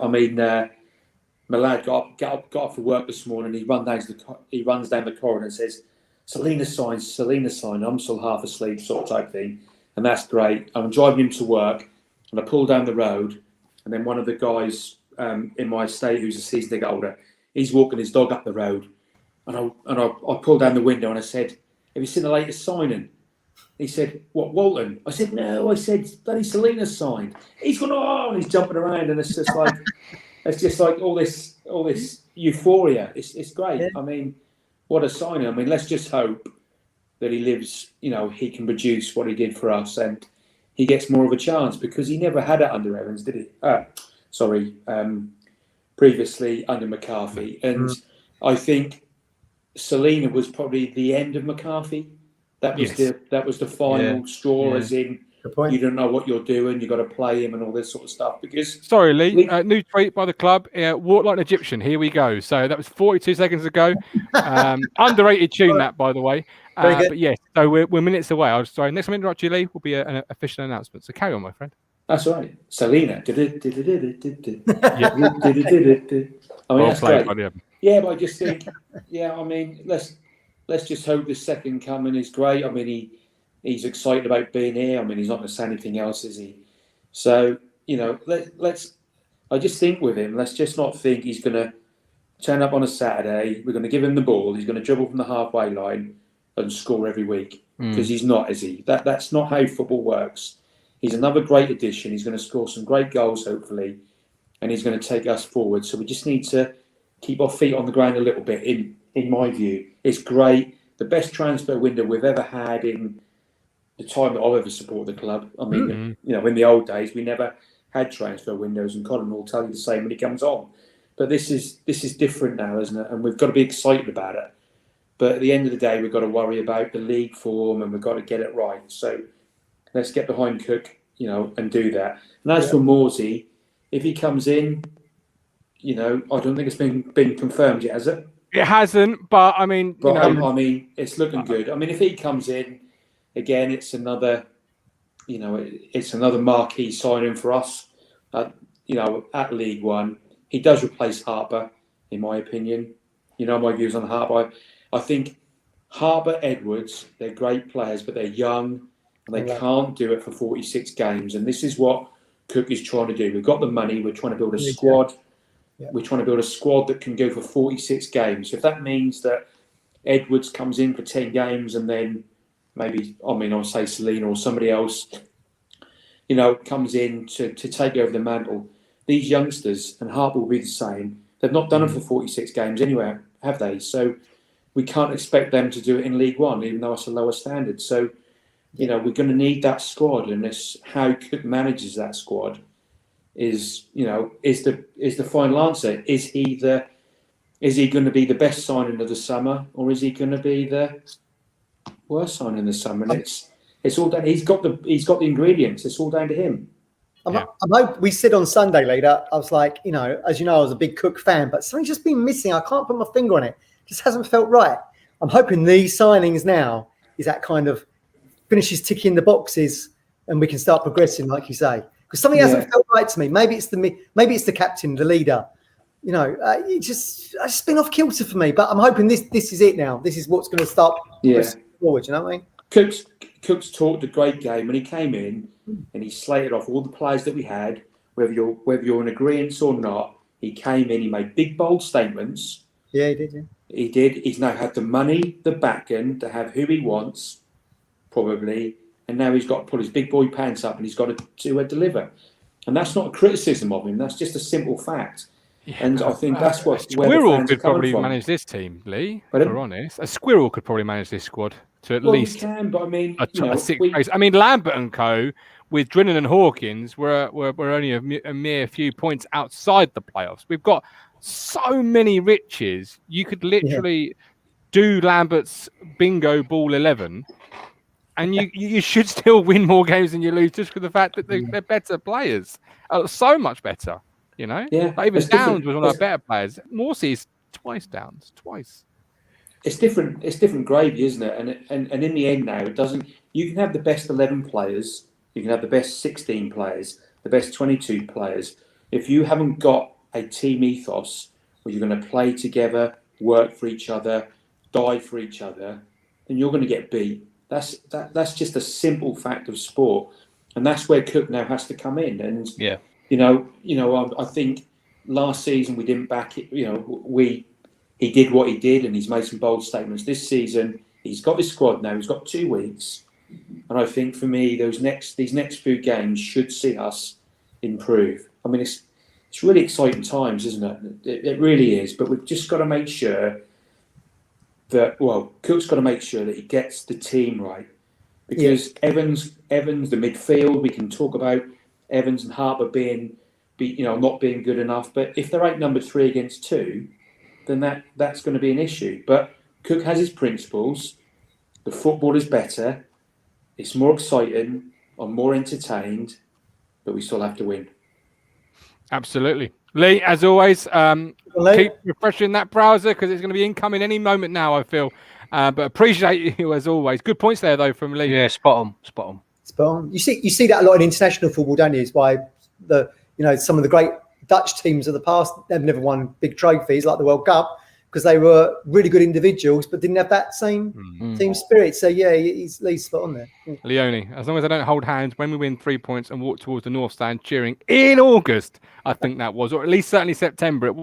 My lad got up for work this morning. He runs down the corridor and says, "Celina sign." I'm still half asleep, sort of type thing, and that's great. I'm driving him to work, and I pull down the road. And then one of the guys in my estate, who's a season ticket holder, he's walking his dog up the road. And I pulled down the window and I said, "Have you seen the latest signing?" He said, "What, Walton?" I said, "No." I said, "Bloody Celina's signed." He's gone, "Oh," and he's jumping around, and it's just like all this euphoria. It's great. Yeah. I mean, what a signing. I mean, let's just hope that he lives, he can produce what he did for us and he gets more of a chance, because he never had it under Evans, did he? Previously under McCarthy. And I think Celina was probably the end of McCarthy. That was the final straw, as in, you don't know what you're doing, you've got to play him and all this sort of stuff. Because sorry, Lee, new tweet by the club. Walk like an Egyptian. Here we go. So that was 42 seconds ago. Underrated tune, that, by the way. But yes, so we're minutes away. Sorry, next time I interrupt you, Lee, will be an official announcement. So carry on, my friend. That's right. Celina. I mean, that's great. Yeah, but I just think, I mean, let's just hope the second coming is great. I mean, he's excited about being here. I mean, he's not going to say anything else, is he? So, I just think with him, let's just not think he's going to turn up on a Saturday, we're going to give him the ball, he's going to dribble from the halfway line and score every week, because he's not, is he? That's not how football works. He's another great addition. He's going to score some great goals, hopefully, and he's going to take us forward. So we just need to keep our feet on the ground a little bit, in my view. It's great. The best transfer window we've ever had in the time that I've ever supported the club. I mean, in the old days, we never had transfer windows, and Colin will tell you the same when he comes on. But this is different now, isn't it? And we've got to be excited about it. But at the end of the day, we've got to worry about the league form, and we've got to get it right. So let's get behind Cook, and do that. And as for Morsy, if he comes in, I don't think it's been confirmed yet, has it? It hasn't, but I mean, I mean, it's looking good. I mean, if he comes in, again, it's another, it's another marquee signing for us. At League One, he does replace Harper, in my opinion. My views on Harper. I think Harper, Edwards, they're great players, but they're young and they can't do it for 46 games. And this is what Cook is trying to do. We've got the money. We're trying to build a squad. Yeah. We're trying to build a squad that can go for 46 games. If that means that Edwards comes in for 10 games and then maybe, I'll say Celina or somebody else, comes in to take over the mantle. These youngsters, and Harper will be the same, they've not done it for 46 games anyway, have they? So we can't expect them to do it in League One, even though it's a lower standard. So, we're going to need that squad, and this how Cook manages that squad is the final answer. Is he going to be the best signing of the summer, or is he going to be the worst signing of the summer? And it's all down. He's got the ingredients. It's all down to him. We said on Sunday later, I was like, as you know, I was a big Cook fan, but something's just been missing. I can't put my finger on it. It just hasn't felt right. I'm hoping these signings now is that kind of finishes ticking the boxes and we can start progressing, like you say. Because something hasn't felt right to me. Maybe it's the captain, the leader. It's just been off kilter for me. But I'm hoping this is it now. This is what's going to start forward. You know what I mean? Cook's talked a great game when he came in, and he slated off all the players that we had. Whether you're in agreement or not, he came in. He made big bold statements. Yeah, he did. Yeah. He did. He's now had the money, the backing to have who he wants, probably. And now he's got to pull his big boy pants up and he's got to deliver. And that's not a criticism of him. That's just a simple fact. Yeah, and I think that's what Squirrel could probably manage this team, Lee. If we're honest, a Squirrel could probably manage this squad to at least. He can, but I mean, a sixth place. I mean, Lambert and Co. with Drinnan and Hawkins were only a mere few points outside the playoffs. We've got so many riches. You could literally do Lambert's bingo ball 11. And you should still win more games than you lose just for the fact that they're better players. So much better, Yeah. Like even Downs was one of our better players. Morsy's twice Downs. It's different gravy, isn't it? And in the end now, it doesn't. You can have the best 11 players. You can have the best 16 players, the best 22 players. If you haven't got a team ethos where you're going to play together, work for each other, die for each other, then you're going to get beat. That's just a simple fact of sport, and that's where Cook now has to come in. And I think last season we didn't back it. We he did what he did, and he's made some bold statements this season. He's got his squad now. He's got 2 weeks, and I think for me, these next few games should see us improve. I mean, it's really exciting times, isn't it? It really is. But we've just got to make sure that Cook's got to make sure that he gets the team right, because Evans, the midfield, we can talk about Evans and Harper not being good enough. But if they're number 3 against 2, then that's going to be an issue. But Cook has his principles. The football is better. It's more exciting. I'm more entertained. But we still have to win. Absolutely. Lee, as always, keep refreshing that browser because it's going to be incoming any moment now, I feel. But appreciate you as always. Good points there, though, from Lee. Yeah, spot on. You see that a lot in international football, don't you? It's why some of the great Dutch teams of the past, they've never won big trophies like the World Cup because they were really good individuals but didn't have that same team spirit. So, yeah, Lee's spot on there. Yeah. Leone, as long as I don't hold hands when we win 3 points and walk towards the North Stand cheering in August, I think that was, or at least certainly September. It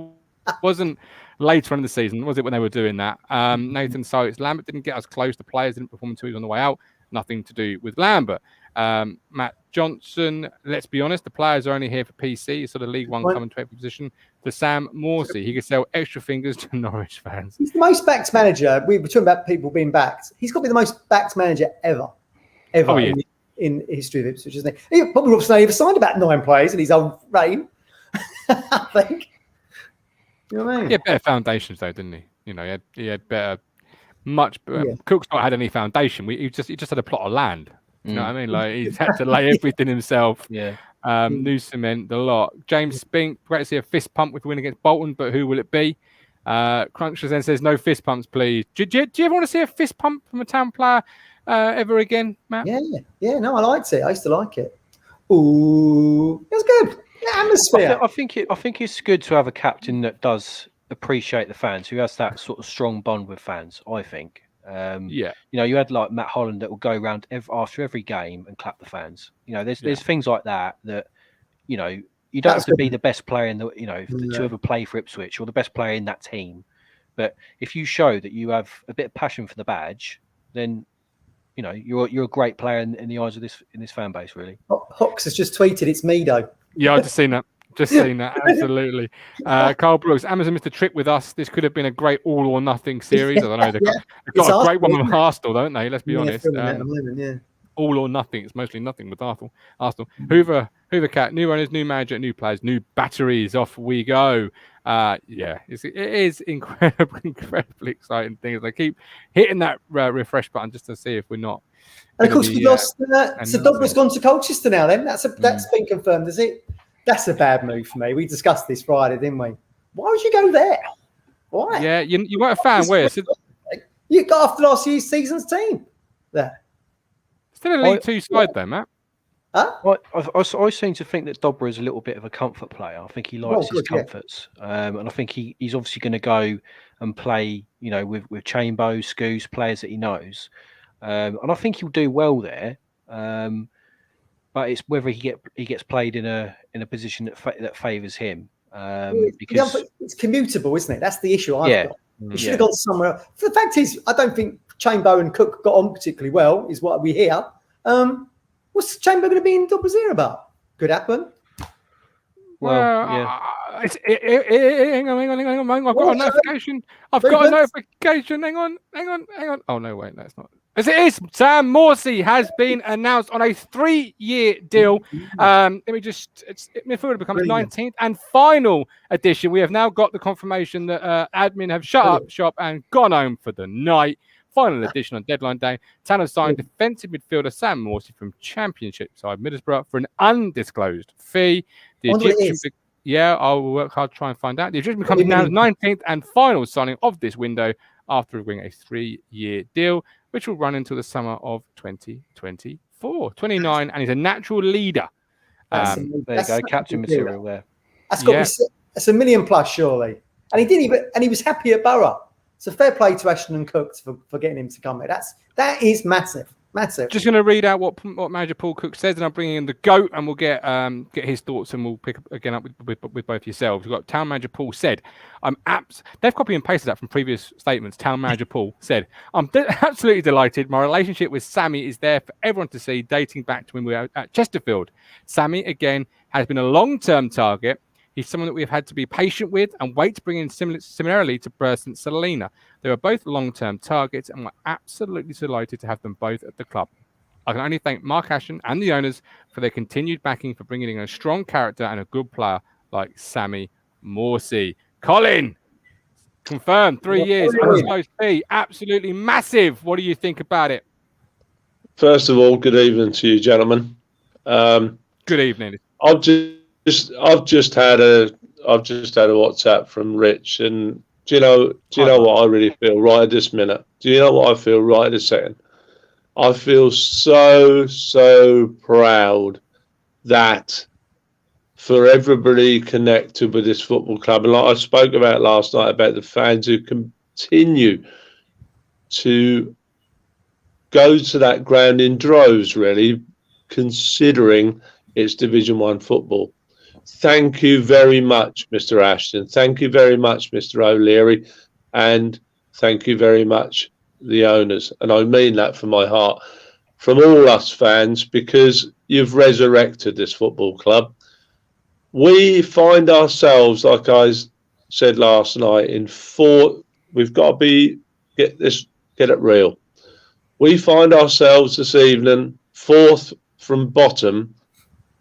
wasn't later in the season, was it, when they were doing that? Nathan Sykes, Lambert didn't get us close. The players didn't perform until he was on the way out. Nothing to do with Lambert. Matt Johnson, let's be honest, the players are only here for PC, so the League One coming to every position. To Sam Morsy, he could sell extra fingers to Norwich fans. He's the most backed manager. We were talking about people being backed. He's got to be the most backed manager ever in history of Ipswich, isn't he? He probably would have never signed about 9 players in his own reign. I think. You know what I mean? He had better foundations, though, didn't he? You know, he had better, much better. Yeah. Cook's not had any foundation. He just had a plot of land. You know what I mean? Like, he's had to lay everything himself. Yeah. New cement, the lot. James Spink, great to see a fist pump with the win against Bolton, but who will it be? Crunchers then says, no fist pumps, please. Do you ever want to see a fist pump from a town player ever again, Matt? Yeah. No, I liked it. I used to like it. Ooh, it was good. Yeah, atmosphere. I think it's good to have a captain that does appreciate the fans, who has that sort of strong bond with fans, I think. You had like Matt Holland that will go around after every game and clap the fans. There's things like that you don't have to be the best player in the to ever play for Ipswich or the best player in that team, but if you show that you have a bit of passion for the badge, then you're a great player in the eyes of this fan base, really. Hox has just tweeted, it's Mido. Yeah, I've just seen that. Absolutely. Carl Brooks, Amazon missed a trick with us. This could have been a great all or nothing series. I don't know. They've got a great one with Arsenal, don't they? Let's be honest. All or nothing. It's mostly nothing with Arsenal. Hoover Cat, new owners, new manager, new players, new batteries. Off we go. It is incredibly exciting things. They keep hitting that refresh button just to see if we're not. And of course, we lost. So Dobra's gone to Colchester now. Then that's been confirmed, is it? That's a bad move for me. We discussed this Friday, didn't we? Why would you go there? Why? Yeah, you weren't a fan, were you? You got after last year's season's team there. Still a League Two side though, Matt. Huh? Well, I seem to think that Dobra is a little bit of a comfort player. I think he likes his comforts. And I think he's obviously going to go and play, with Chambo, Scoos, players that he knows. And I think he'll do well there. But it's whether he gets played in a position that favours him. Because it's commutable, isn't it? That's the issue I've got. He should have gone somewhere else. The fact is, I don't think Chambo and Cook got on particularly well, is what we hear. What's Chambo going to be in Dobra's ear about? Could happen. Well, hang on. I've got a notification. Hang on. Oh, no, wait, that's not. As it is, Sam Morsy has been announced on a 3-year deal. Midfielder becomes 19th and final edition. We have now got the confirmation that admin have shut up shop and gone home for the night. Final edition on deadline day. Tanner signed defensive midfielder Sam Morsy from Championship side Middlesbrough for an undisclosed fee. The Egyptian, I will work hard to try and find out. The Egyptian becomes now the 19th and final signing of this window after agreeing a 3-year deal, which will run until the summer of 2024. 29, and he's a natural leader. There you go, captain material there. That's got to be, that's $1 million plus, surely. And he didn't even, and he was happy at Boro. So fair play to Ashton and Cook for getting him to come here. That is massive. Massive. Just going to read out what manager Paul Cook says, and I'm bringing in the GOAT, and we'll get his thoughts, and we'll pick again up with both yourselves. We've got Town Manager Paul said, they've copied and pasted that from previous statements. Town Manager Paul said, I'm absolutely delighted. My relationship with Sammy is there for everyone to see, dating back to when we were at Chesterfield. Sammy, again, has been a long-term target. He's someone that we've had to be patient with and wait to bring in similarly to Bersant Celina. They were both long-term targets, and we're absolutely delighted to have them both at the club. I can only thank Mark Ashton and the owners for their continued backing for bringing in a strong character and a good player like Sammy Morsy. Colin, confirmed 3 years. Undisclosed fee, absolutely massive. What do you think about it? First of all, good evening to you, gentlemen. Good evening. I've just had a WhatsApp from Rich, and do you know what I really feel right at this minute? Do you know what I feel right at this second? I feel so proud that for everybody connected with this football club, and like I spoke about last night about the fans who continue to go to that ground in droves, really, considering it's Division 1 football. Thank you very much, Mr. Ashton. Thank you very much, Mr. O'Leary. And thank you very much, the owners. And I mean that from my heart, from all us fans, because you've resurrected this football club. We find ourselves, like I said last night, we've got to get it real. We find ourselves this evening 4th from bottom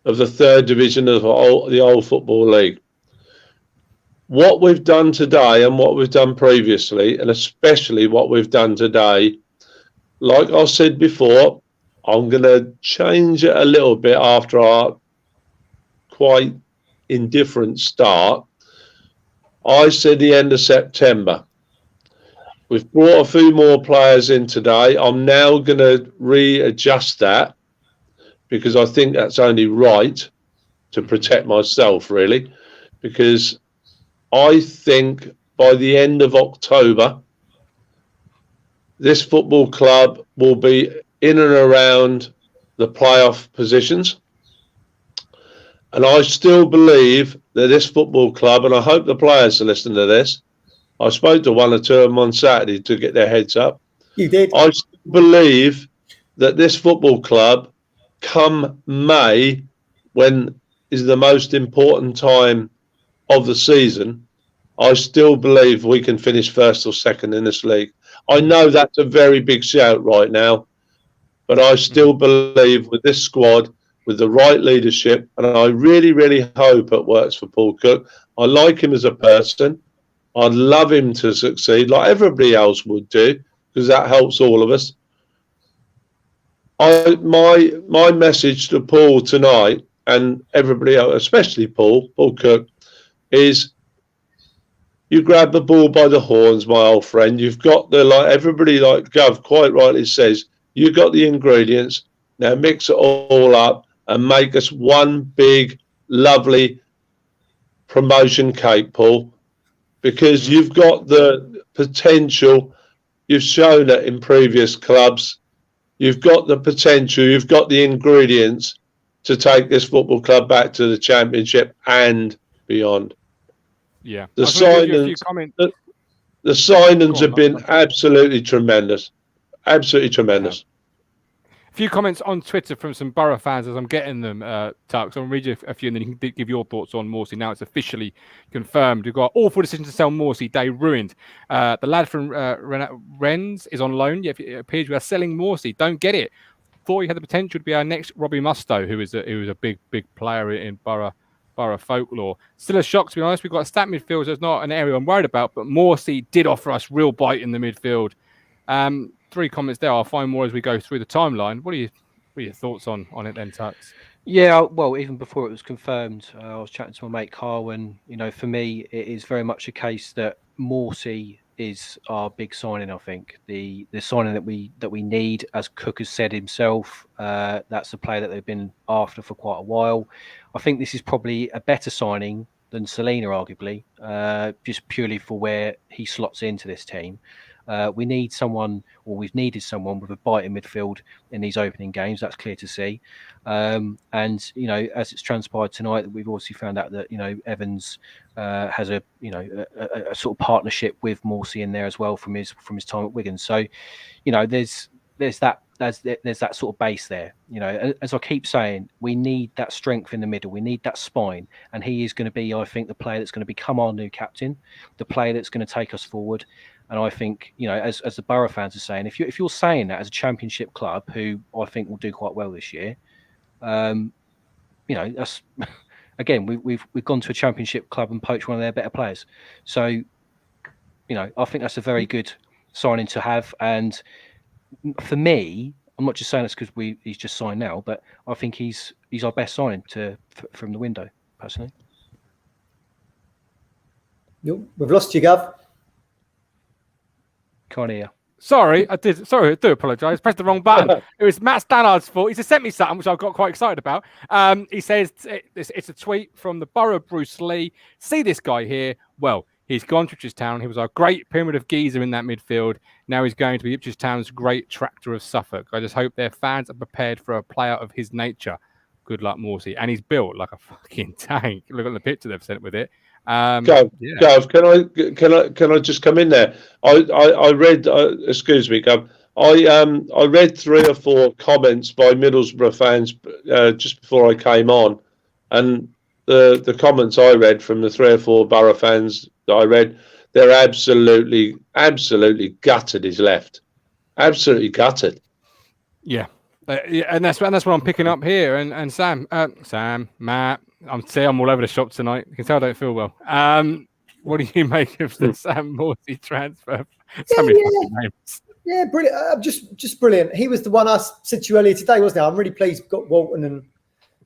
of the 3rd division of the old Football League. What we've done today and what we've done previously, and especially what we've done today, like I said before, I'm going to change it a little bit after our quite indifferent start. I said the end of September. We've brought a few more players in today. I'm now going to readjust that, because I think that's only right to protect myself, really, because I think by the end of October, this football club will be in and around the playoff positions. And I still believe that this football club, and I hope the players are listening to this, I spoke to one or two of them on Saturday to get their heads up. You did. I still believe that this football club, come May, when is the most important time of the season, I still believe we can finish 1st or 2nd in this league. I know that's a very big shout right now, but I still believe with this squad, with the right leadership, and I really, really hope it works for Paul Cook. I like him as a person. I'd love him to succeed like everybody else would do, because that helps all of us. My message to Paul tonight, and everybody else, especially Paul Cook, is you grab the ball by the horns, my old friend. You've got everybody like Gov quite rightly says, you've got the ingredients. Now mix it all up and make us one big, lovely promotion cake, Paul, because you've got the potential. You've shown it in previous clubs. You've got the potential, you've got the ingredients to take this football club back to the Championship and beyond. Yeah. The signings have been absolutely tremendous. Absolutely tremendous. A few comments on Twitter from some Boro fans as I'm getting them, Tux. I'll read you a few and then you can give your thoughts on Morsy. Now it's officially confirmed. We've got awful decision to sell Morsy. Day ruined. The lad from Rennes is on loan. Yeah, it appears we are selling Morsy. Don't get it. Thought he had the potential to be our next Robbie Mustoe, who is a big player in Boro folklore. Still a shock, to be honest. We've got a stat midfield, so it's not an area I'm worried about, but Morsy did offer us real bite in the midfield. 3 comments there. I'll find more as we go through the timeline. What are your thoughts on it then, Tux? Yeah, well, even before it was confirmed, I was chatting to my mate Carl, and for me, it is very much a case that Morsy is our big signing. I think the signing that we need, as Cook has said himself, that's a player that they've been after for quite a while. I think this is probably a better signing than Celina, arguably, just purely for where he slots into this team. We need someone, or we've needed someone with a bite in midfield in these opening games. That's clear to see. And as it's transpired tonight, we've obviously found out that Evans has a sort of partnership with Morsy in there as well from his time at Wigan. So there's that sort of base there. As I keep saying, we need that strength in the middle. We need that spine, and he is going to be, I think, the player that's going to become our new captain, the player that's going to take us forward. And I think, as the Boro fans are saying, if you're saying that as a Championship club, who I think will do quite well this year, that's again, we've gone to a Championship club and poached one of their better players. So, I think that's a very good signing to have. And for me, I'm not just saying this because he's just signed now, but I think he's our best signing from the window, personally. We've lost you, Gov. Can't hear. Sorry, I do apologise. Pressed the wrong button. It was Matt Stannard's fault. He's just sent me something which I got quite excited about. He says it's a tweet from the Boro Bruce Lee. See this guy here? Well, he's gone to Ipswich Town. He was our great pyramid of geezer in that midfield. Now he's going to be Ipswich Town's great tractor of Suffolk. I just hope their fans are prepared for a player of his nature. Good luck, Morsy. And he's built like a fucking tank. Look at the picture they've sent with it. Gav, can I just come in there? I read. Excuse me, Gav. I read 3 or 4 comments by Middlesbrough fans just before I came on, and the comments I read from the 3 or 4 Boro fans that I read, they're absolutely gutted. He's left, absolutely gutted. Yeah, and that's what I'm picking up here. And Sam, Matt. I'm all over the shop tonight. You can tell I don't feel well. What do you make of the Sam Morsy transfer? Yeah, brilliant. Just brilliant. He was the one I said to you earlier today, wasn't he? I'm really pleased we've got Walton and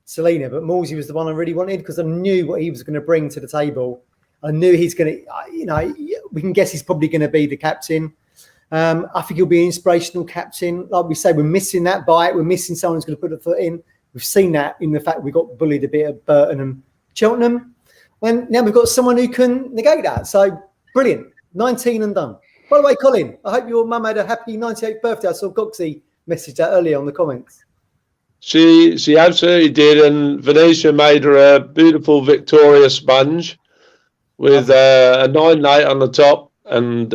Celina, but Morsy was the one I really wanted because I knew what he was going to bring to the table. I knew he's going to, we can guess he's probably going to be the captain. I think he'll be an inspirational captain. Like we say, we're missing that bite. We're missing someone who's going to put a foot in. We've seen that in the fact we got bullied a bit at Burton and Cheltenham. And now we've got someone who can negate that. So brilliant. 19 and done. By the way, Colin, I hope your mum had a happy 98th birthday. I saw Goxie message that earlier on the comments. She absolutely did. And Venetia made her a beautiful Victoria sponge with a 9-8 on the top. And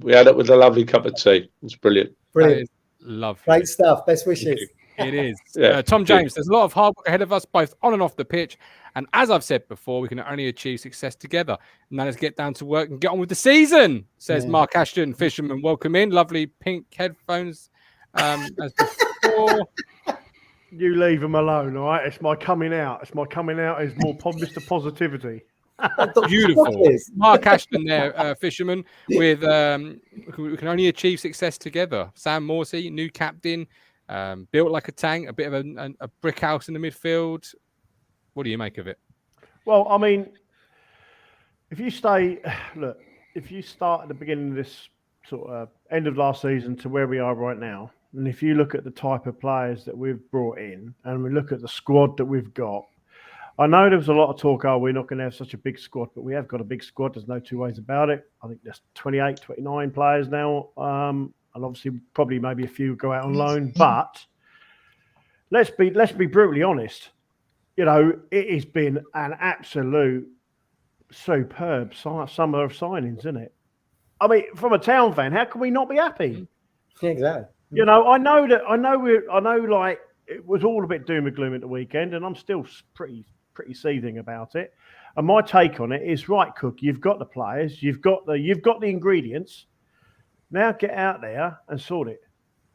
we had it with a lovely cup of tea. It's brilliant. Brilliant. Lovely. Great stuff. Best wishes. It is. Tom James, there's a lot of hard work ahead of us, both on and off the pitch. And as I've said before, we can only achieve success together. Now let's get down to work and get on with the season, says Mark Ashton, Fisherman. Welcome in. Lovely pink headphones as before. You leave them alone, all right? It's my coming out. It's my coming out is more Mr. Positivity. Beautiful. Mark Ashton there, Fisherman, with we can only achieve success together. Sam Morsy, new captain. Built like a tank, a bit of a brick house in the midfield. What do you make of it? Well, I mean, if you start at the beginning of this sort of end of last season to where we are right now, and if you look at the type of players that we've brought in and we look at the squad that we've got, I know there was a lot of talk, we're not going to have such a big squad, but we have got a big squad. There's no two ways about it. I think there's 28, 29 players now. And obviously probably maybe a few go out on loan. But let's be brutally honest. It has been an absolute superb summer of signings, isn't it? I mean, from a Town fan, how can we not be happy? Yeah, exactly. I know like it was all a bit doom and gloom at the weekend, and I'm still pretty seething about it. And my take on it is, right, Cook, you've got the players, you've got the ingredients. Now get out there and sort it.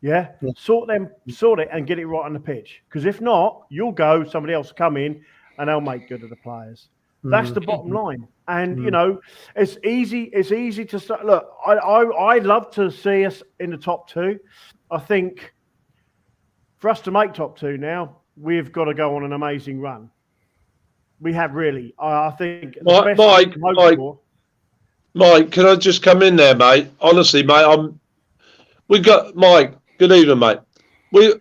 Yeah? Sort it and get it right on the pitch. Because if not, you'll go, somebody else will come in and they'll make good of the players. That's the bottom line. And, it's easy to start. Look, I'd love to see us in the top 2. I think for us to make top 2 now, we've got to go on an amazing run. We have really. I think the best Mike, can I just come in there, mate? Honestly, mate, Mike. Good evening, mate.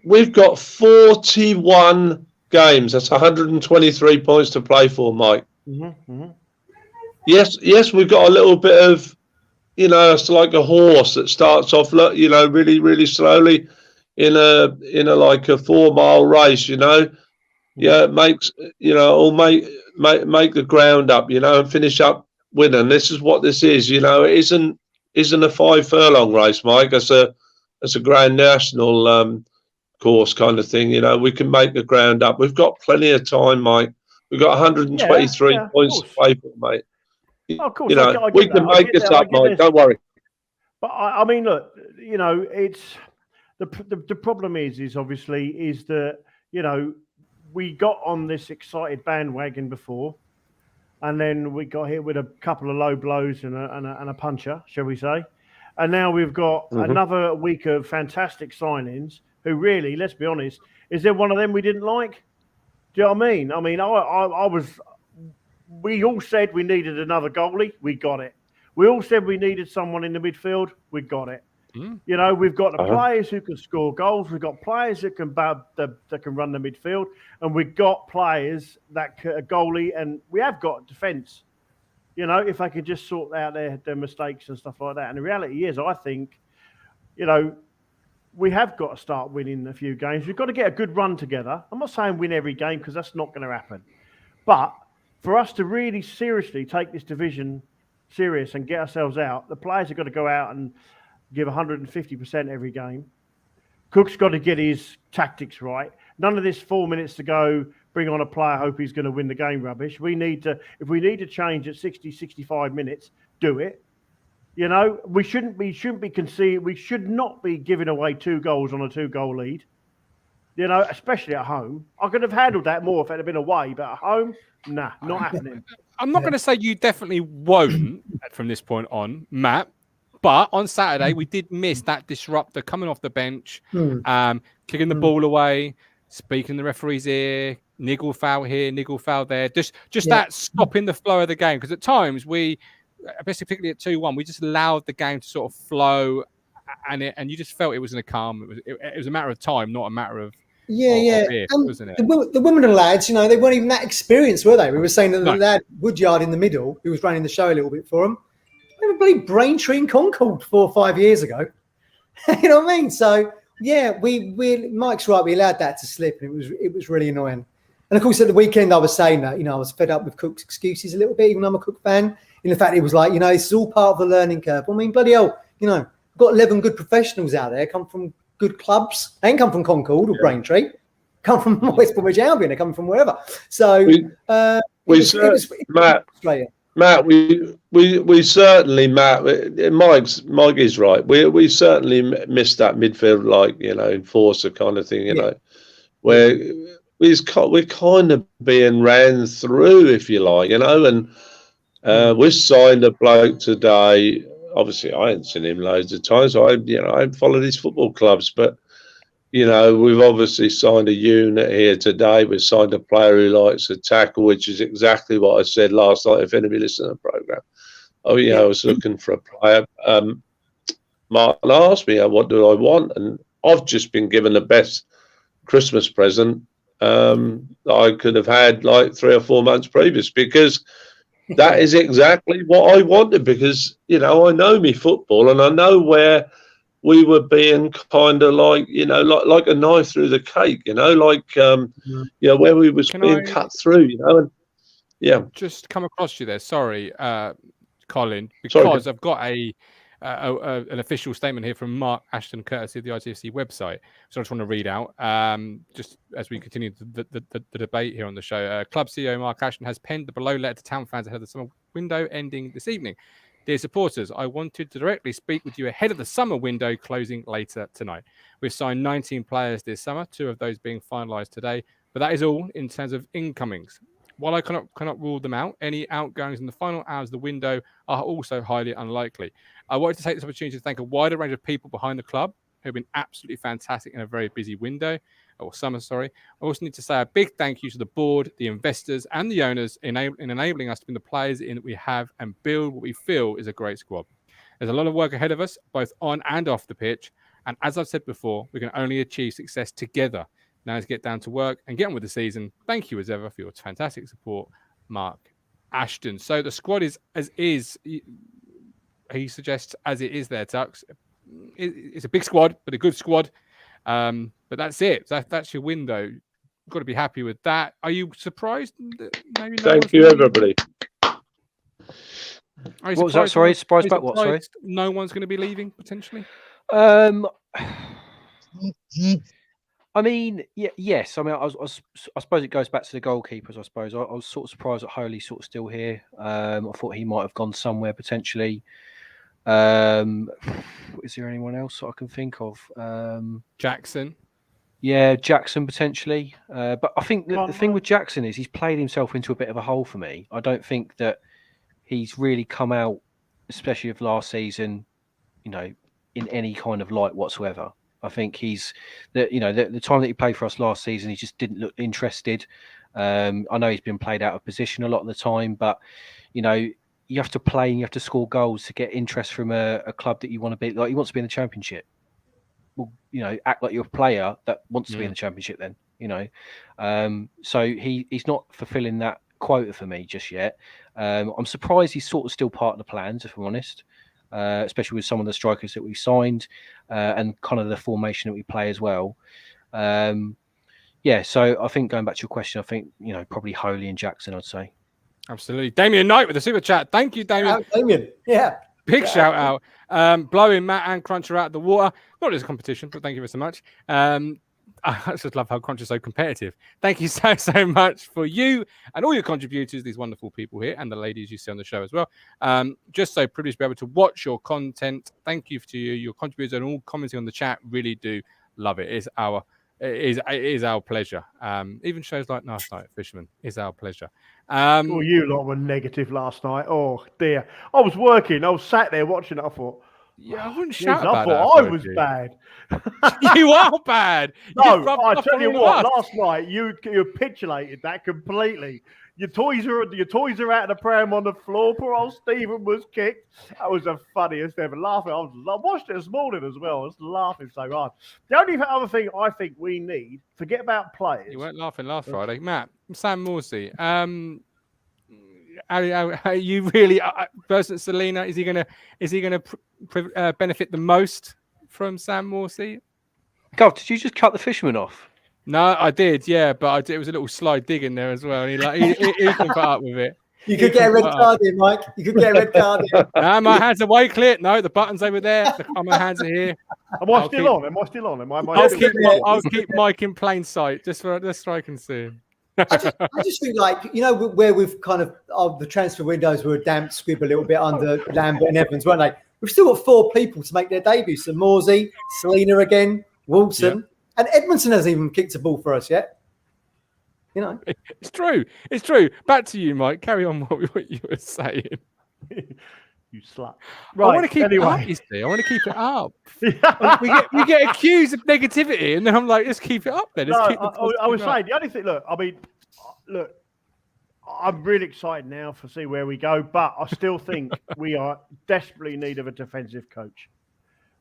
We've got 41 games. That's 123 points to play for, Mike. Mm-hmm. Yes, we've got a little bit of you know, it's like a horse that starts off, you know, really, really slowly in a like a 4 mile race, you know. Yeah, it makes, you know, or make the ground up, you know, and finish up winning. This is what this is, you know. It isn't a 5 furlong race, Mike. It's a Grand National course kind of thing. You know, we can make the ground up. We've got plenty of time, Mike. We've got 123 yeah, points to play for, mate. Oh, of course, You know, I get we that. can make this up, Mike. Don't worry. But I mean, look, you know, it's the problem is obviously is that, you know, we got on this excited bandwagon before, and then we got hit with a couple of low blows and a puncher, shall we say? And now we've got another week of fantastic signings. Who really, let's be honest, is there one of them we didn't like? Do you know what I mean? I mean, I was. We all said we needed another goalie. We got it. We all said we needed someone in the midfield. We got it. You know, we've got the players who can score goals. We've got players that can that can run the midfield, and we've got players that can, a goalie, and we have got defence. You know, if they could just sort out their mistakes and stuff like that. And the reality is, I think, you know, we have got to start winning a few games. We've got to get a good run together. I'm not saying win every game because that's not going to happen, but for us to really seriously take this division serious and get ourselves out, the players have got to go out and give 150% every game. Cook's got to get his tactics right. None of this 4 minutes to go, bring on a player, hope he's going to win the game rubbish. We need to, if we need to change at 60, 65 minutes, do it. You know, we shouldn't be conceding. We should not be giving away 2 goals on a 2-goal lead. You know, especially at home. I could have handled that more if it had been away, but at home, nah, not happening. I'm not going to say you definitely won't from this point on, Matt. But on Saturday, we did miss that disruptor coming off the bench, kicking the ball away, speaking in the referee's ear, niggle foul here, niggle foul there. Just that stopping the flow of the game. Because at times we, particularly at 2-1, we just allowed the game to sort of flow, and you just felt it was going to come. It was a matter of time, not a matter of if, wasn't it? The women and lads, you know, they weren't even that experienced, were they? We were saying that the lad Woodyard in the middle, who was running the show a little bit for them, they were bloody Braintree and Concord 4 or 5 years ago. You know what I mean? So yeah, we Mike's right. We allowed that to slip, and it was really annoying. And of course, at the weekend, I was saying that, you know, I was fed up with Cook's excuses a little bit, even though I'm a Cook fan. In the fact, it was like, you know, this is all part of the learning curve. I mean, bloody hell, you know, we've got 11 good professionals out there, come from good clubs. They ain't come from Concord or Braintree. Come from West Bromwich Albion. They come from wherever. So Matt, we certainly, Mike is right. We certainly missed that midfield, like, you know, enforcer kind of thing, you know, where we're kind of being ran through, if you like, you know, and we signed a bloke today. Obviously, I ain't seen him loads of times. So I haven't followed his football clubs, but you know, we've obviously signed a unit here today. We've signed a player who likes to tackle, which is exactly what I said last night. If anybody listened to the programme, I was looking for a player. Martin asked me, what do I want? And I've just been given the best Christmas present I could have had like 3 or 4 months previous, because that is exactly what I wanted, because, you know, I know me football and I know where we were being kind of like, you know, like a knife through the cake, you know, like, where we was being cut through, you know, and Just come across you there. Sorry, Colin, because I've got an official statement here from Mark Ashton, courtesy of the ITFC website. So I just want to read out, just as we continue the debate here on the show. Club CEO Mark Ashton has penned the below letter to town fans ahead of the summer window ending this evening. Dear supporters, I wanted to directly speak with you ahead of the summer window closing later tonight. We've signed 19 players this summer, 2 of those being finalised today, but that is all in terms of incomings. While I cannot rule them out, any outgoings in the final hours of the window are also highly unlikely. I wanted to take this opportunity to thank a wider range of people behind the club who have been absolutely fantastic in a very busy window, or summer, sorry. I also need to say a big thank you to the board, the investors, and the owners in enabling us to bring the players in that we have and build what we feel is a great squad. There's a lot of work ahead of us, both on and off the pitch. And as I've said before, we can only achieve success together. Now let's get down to work and get on with the season. Thank you as ever for your fantastic support, Mark Ashton. So the squad is he suggests as it is there, Tux. It's a big squad, but a good squad. But that's it. That's your window. You've got to be happy with that. Are you surprised that maybe no Thank one's you, gonna be everybody. What was that? Sorry, surprised about what? Sorry, no one's going to be leaving potentially. I mean, yes. I mean, I suppose it goes back to the goalkeepers. I suppose I was sort of surprised that Holy's sort of still here. I thought he might have gone somewhere potentially. Is there anyone else that I can think of? Jackson. Yeah, Jackson potentially. But I think the thing with Jackson is he's played himself into a bit of a hole for me. I don't think that he's really come out, especially of last season, in any kind of light whatsoever. I think he's the time that he played for us last season, he just didn't look interested. I know he's been played out of position a lot of the time, but you have to play and you have to score goals to get interest from a club that you want to be. Like, he wants to be in the Championship. Well, act like you're a player that wants to be in the Championship then, so he's not fulfilling that quota for me just yet. I'm surprised he's sort of still part of the plans, if I'm honest, especially with some of the strikers that we signed and kind of the formation that we play as well. So I think going back to your question, I think, probably Holy and Jackson, I'd say. Absolutely. Damien Knight with the super chat. Thank you, Damien. Damien. Yeah. Big shout out. Blowing Matt and Cruncher out of the water. Not as a competition, but thank you so much. I just love how Cruncher's so competitive. Thank you so much for you and all your contributors, these wonderful people here, and the ladies you see on the show as well. Just so privileged to be able to watch your content. Thank you to you, your contributors, and all commenting on the chat. Really do love it. It is our pleasure. Even shows like Last Night at Fisherman is our pleasure. You lot were negative last night. Oh dear. I was working. I was sat there watching it. I thought, I wouldn't shout about that. I was bad. You are bad. No, I tell you what. Last night you capitulated that completely. Your toys are out of the pram on the floor. Poor old Stephen was kicked. That was the funniest ever. Laughing. I watched it this morning as well. I was laughing so hard. The only other thing I think we need, forget about players. You weren't laughing last Friday, Matt. Sam Morsy. Are you really Bersant Celina? Is he gonna benefit the most from Sam Morsy? God, did you just cut the fisherman off? No, I did, yeah, but it was a little slide dig in there as well. And he can put up with it. You could get a red card in, Mike. You could get a red card in. No, my hands are way clear. No, the button's over there. My hands are here. Am I still on? I'll keep Mike in plain sight, just so I can see him. I just think, where we've kind of the transfer windows were a damp squib a little bit under Lambert and Evans, weren't they? We've still got 4 people to make their debut. So Morsy, Celina again, Wilson, and Edmondson hasn't even kicked a ball for us yet. It's true. Back to you, Mike. Carry on what you were saying. You slut. Right. I want to keep it up, you see. I want to keep it up. we get accused of negativity, and then I'm like, let's keep it up then. I was saying, the only thing, look, I'm really excited now to see where we go, but I still think we are desperately in need of a defensive coach.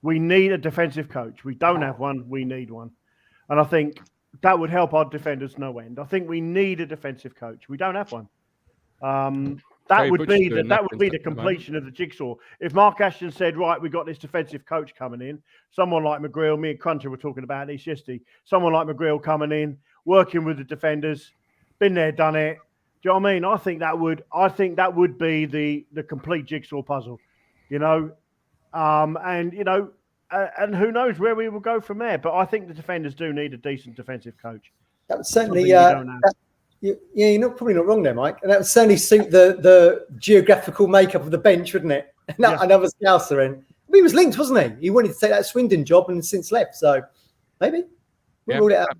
We need a defensive coach. We don't have one. We need one. And I think that would help our defenders no end. I think we need a defensive coach. We don't have one. That would be the completion of the jigsaw. If Mark Ashton said, right, we got this defensive coach coming in, someone like McGrill, me and Cruncher were talking about this yesterday, someone like McGrill coming in, working with the defenders, been there, done it. Do you know what I mean? I think that would be the complete jigsaw puzzle, and who knows where we will go from there. But I think the defenders do need a decent defensive coach. That would certainly, you're probably not wrong there, Mike. And that would certainly suit the geographical makeup of the bench, wouldn't it? Another Scouser in. He was linked, wasn't he? He wanted to take that Swindon job and since left. So maybe we'll rule it out.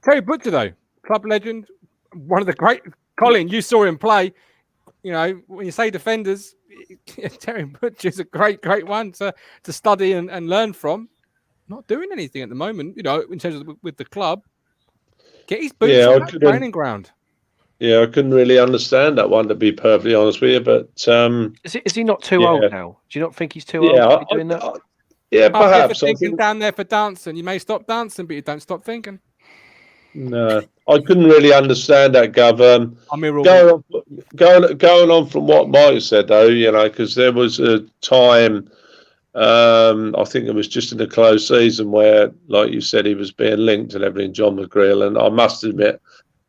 Terry Butcher, though, club legend, one of the great. Colin, you saw him play. When you say defenders, Terry Butcher's a great one to study and learn from. Not doing anything at the moment, in terms of with the club. Get his boots on that training ground. Yeah, I couldn't really understand that one, to be perfectly honest with you. But is he not too old now? Do you not think he's too old to be doing that? Yeah, perhaps. Thinking down there for dancing, you may stop dancing, but you don't stop thinking. No, I couldn't really understand that, Gov. I'm here all Going on from what Mike said, though, because there was a time, I think it was just in the close season where, like you said, he was being linked and everything, John McGreal, and I must admit,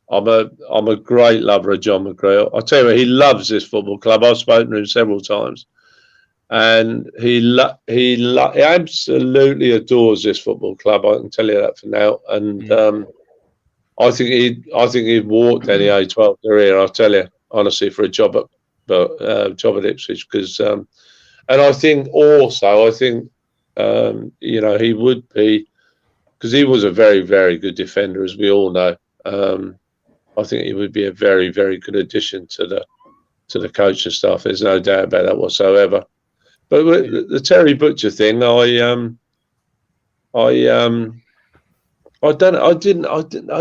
I'm a great lover of John McGreal. I tell you what, he loves this football club. I've spoken to him several times, and he absolutely adores this football club. I can tell you that for now, and. I think he'd walked any A12 career. I'll tell you honestly for a job at Ipswich because, and I think also he would be because he was a very, very good defender, as we all know. I think he would be a very, very good addition to the coaching staff. There's no doubt about that whatsoever. But the Terry Butcher thing, I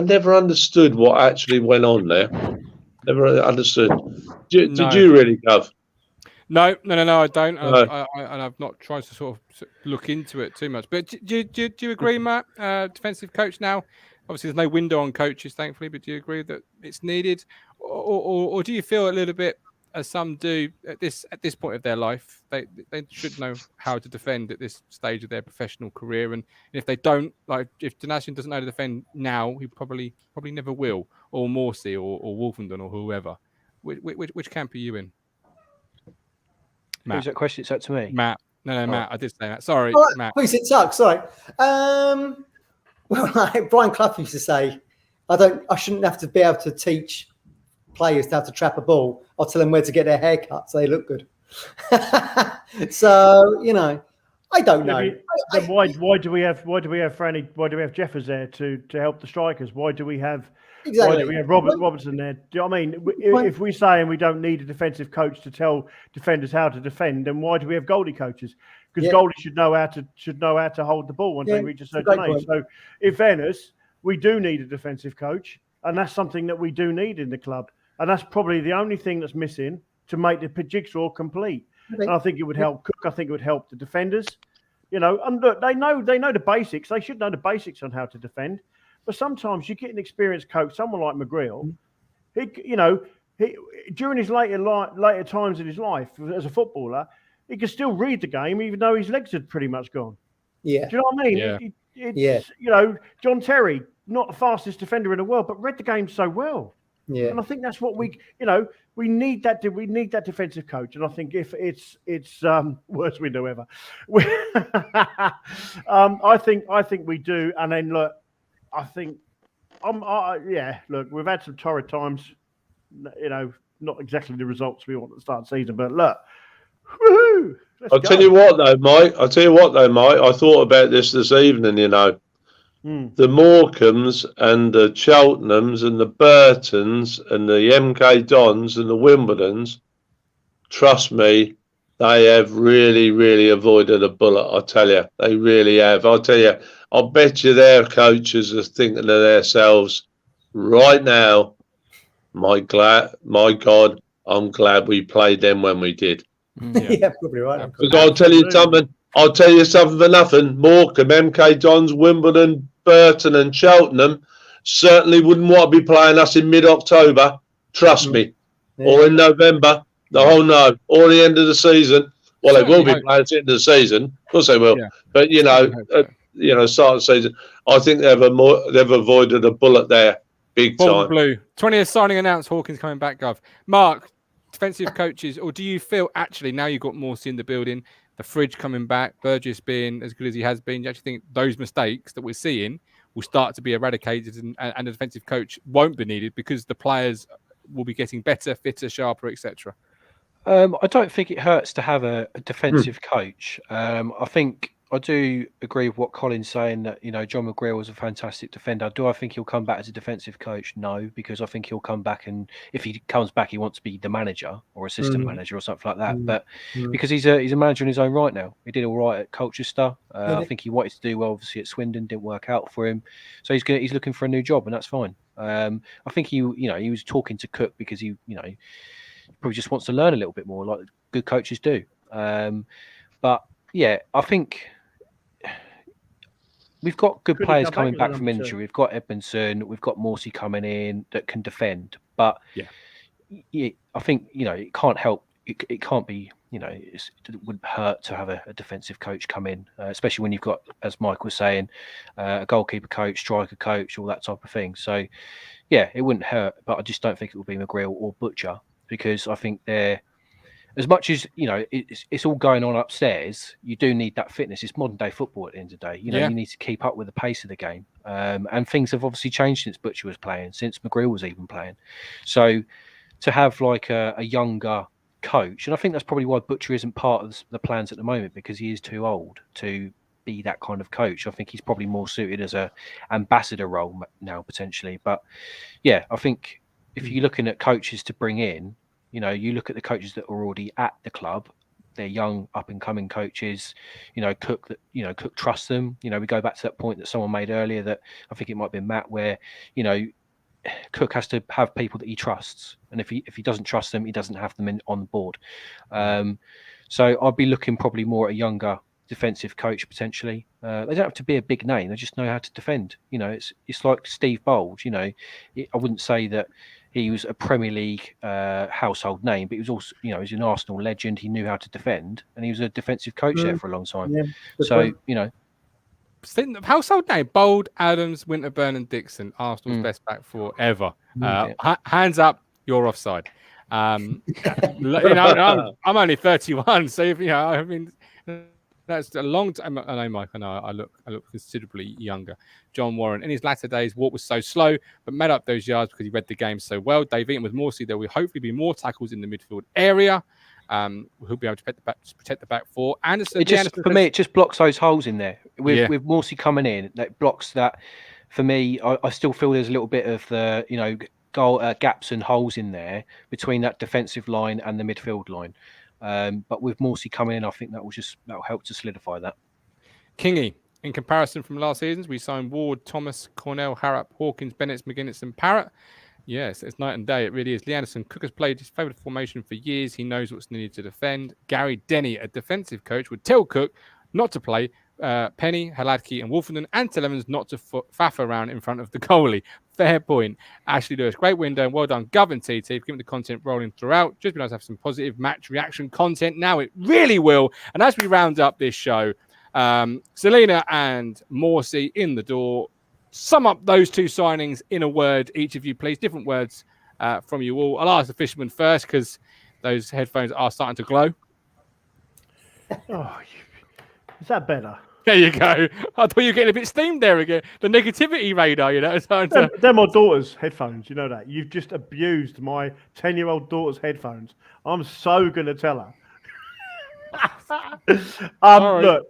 never understood what actually went on there. Never understood. Did you really, Gov? No, I don't. No. I've not tried to sort of look into it too much. But do you agree, Matt? Defensive coach now. Obviously, there's no window on coaches, thankfully. But do you agree that it's needed, or do you feel a little bit, as some do at this point of their life, they should know how to defend at this stage of their professional career, and if they don't, like if Donatian doesn't know to defend now, he probably never will, or Morsy or Wolfenden or whoever. Which camp are you in? Matt. Who's that question? It's up to me. Matt. No, Matt. I did say that. Sorry, Matt. Who's it, Tuck? Sorry. Well, like Brian Clough used to say, I shouldn't have to be able to teach players how to trap a ball. I'll tell them where to get their hair cut so they look good. So I don't know. Then why do we have Franny? Why do we have Jeffers there to help the strikers? Why do we have Why do we have Robertson there? Do you know what I mean? If we're saying we don't need a defensive coach to tell defenders how to defend, then why do we have goalie coaches? Because goalies should know how to hold the ball once they reach a certain age. So, in fairness, we do need a defensive coach, and that's something that we do need in the club. And that's probably the only thing that's missing to make the jigsaw complete. And I think it would help Cook. I think it would help the defenders. And look, they know the basics. They should know the basics on how to defend. But sometimes you get an experienced coach, someone like McGreal. He during his later times in his life as a footballer, he can still read the game even though his legs had pretty much gone. Yeah, do you know what I mean? Yeah. John Terry, not the fastest defender in the world, but read the game so well. Yeah, and I think that's what we need that. We need that defensive coach, and I think if it's worst window ever, I think we do. And then look, I think look, we've had some torrid times. Not exactly the results we want at the start of the season, but look, woohoo! I'll tell you what though, Mike. I thought about this evening. The Morecambes and the Cheltenhams and the Burtons and the MK Dons and the Wimbledons, trust me, they have really, really avoided a bullet. I tell you, they really have. I tell you, I bet you their coaches are thinking to themselves right now, my God, I'm glad we played them when we did. Yeah, probably right. Because I'll tell you something for nothing. Morecambe, MK Dons, Wimbledon, Burton and Cheltenham certainly wouldn't want to be playing us in mid-October, trust me, or in November, or the end of the season. Well, they will be playing at the end of the season, of course they will. Yeah. But start of the season, I think they've avoided a bullet there, big time. Blue 20th signing announced. Hawkins coming back, Gov. Mark, defensive coaches, or do you feel actually now you've got Morsy in the building? The Fridge coming back, Burgess being as good as he has been. You actually think those mistakes that we're seeing will start to be eradicated and a defensive coach won't be needed because the players will be getting better, fitter, sharper, etc.? I don't think it hurts to have a defensive coach. I think I do agree with what Colin's saying that, John McGreal was a fantastic defender. Do I think he'll come back as a defensive coach? No, because I think he'll come back, and if he comes back, he wants to be the manager or assistant manager or something like that. But because he's a manager in his own right now, he did all right at Colchester. I think he wanted to do well, obviously, at Swindon, didn't work out for him, so he's looking for a new job, and that's fine. I think he was talking to Cook because he probably just wants to learn a little bit more, like good coaches do. But yeah, I think We've got good Couldn't players come coming back back with from number two. injury. We've got Edmondson. We've got Morsy coming in that can defend. But I think it can't help. It can't be. It wouldn't hurt to have a defensive coach come in, especially when you've got, as Mike was saying, a goalkeeper coach, striker coach, all that type of thing. So, yeah, it wouldn't hurt. But I just don't think it will be McGrill or Butcher, because I think they're, as much as it's all going on upstairs, you do need that fitness. It's modern day football at the end of the day. You need to keep up with the pace of the game, and things have obviously changed since Butcher was playing, since McGrill was even playing. So to have like a younger coach, and I think that's probably why Butcher isn't part of the plans at the moment, because he is too old to be that kind of coach. I think he's probably more suited as a ambassador role now potentially. But yeah, I think if you're looking at coaches to bring in, you look at the coaches that are already at the club. They're young, up and coming coaches. Cook trusts them. We go back to that point that someone made earlier, that I think it might be Matt, where Cook has to have people that he trusts, and if he doesn't trust them, he doesn't have them on board. So I'd be looking probably more at a younger defensive coach potentially. They don't have to be a big name; they just know how to defend. It's like Steve Bold. I wouldn't say that he was a Premier League household name, but he was also, he's an Arsenal legend. He knew how to defend, and he was a defensive coach there for a long time. Yeah, so household name: Bold, Adams, Winterburn, and Dixon. Arsenal's best back four ever. Hands up, you're offside. I'm only 31, so that's a long time. I know, Mike. I know I look considerably younger. John Warren, in his latter days, walk was so slow, but made up those yards because he read the game so well. Dave Eaton with Morsy, there will hopefully be more tackles in the midfield area. He'll be able to protect the back four. Anderson, for me, it just blocks those holes in there. With Morsy coming in, that blocks that. For me, I still feel there's a little bit of the goal gaps and holes in there between that defensive line and the midfield line. But with Morsy coming in, I think that will help to solidify that. Kingy, in comparison from last seasons, we signed Ward, Thomas, Cornell, Harrop, Hawkins, Bennett, McGuinness, and Parrott. Yes, it's night and day. It really is. Lee Anderson, Cook has played his favourite formation for years. He knows what's needed to defend. Gary Denny, a defensive coach, would tell Cook not to play Penny, Haladki, and Wolfenden, and tell Evans not to faff around in front of the goalie. Fair point. Ashley Lewis, great window, and well done, Gov and TT, for keeping the content rolling throughout. Just be nice to have some positive match reaction content. Now it really will. And as we round up this show, Celina and Morsy in the door. Sum up those two signings in a word, each of you, please. Different words from you all. I'll ask the fisherman first, because those headphones are starting to glow. Oh, is that better? There you go. I thought you were getting a bit steamed there again. The negativity radar, They're my daughter's headphones. You know that. You've just abused my 10-year-old daughter's headphones. I'm so going to tell her. Look,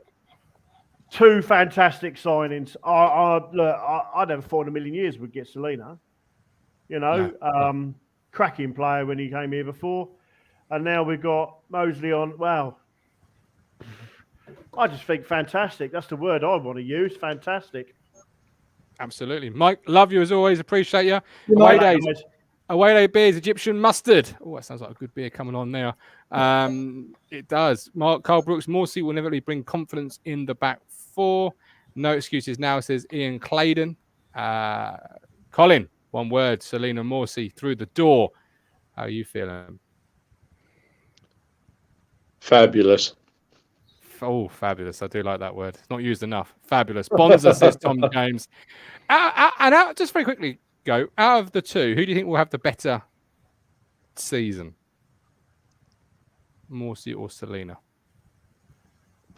two fantastic signings. I never thought in a million years we'd get Celina. Cracking player when he came here before. And now we've got Mosley on. Wow. I just think fantastic. That's the word I want to use. Fantastic. Absolutely. Mike, love you as always. Appreciate you. Away day beers, Egyptian mustard. Oh, that sounds like a good beer coming on now. It does. Carl Brooks, Morsy will inevitably bring confidence in the back four. No excuses now, says Ian Claydon. Colin, one word, Celina Morsy through the door. How are you feeling? Fabulous. Oh, fabulous. I do like that word. It's not used enough. Fabulous. Bonza, says Tom James. Just very quickly, out of the two, who do you think will have the better season? Morsy or Celina?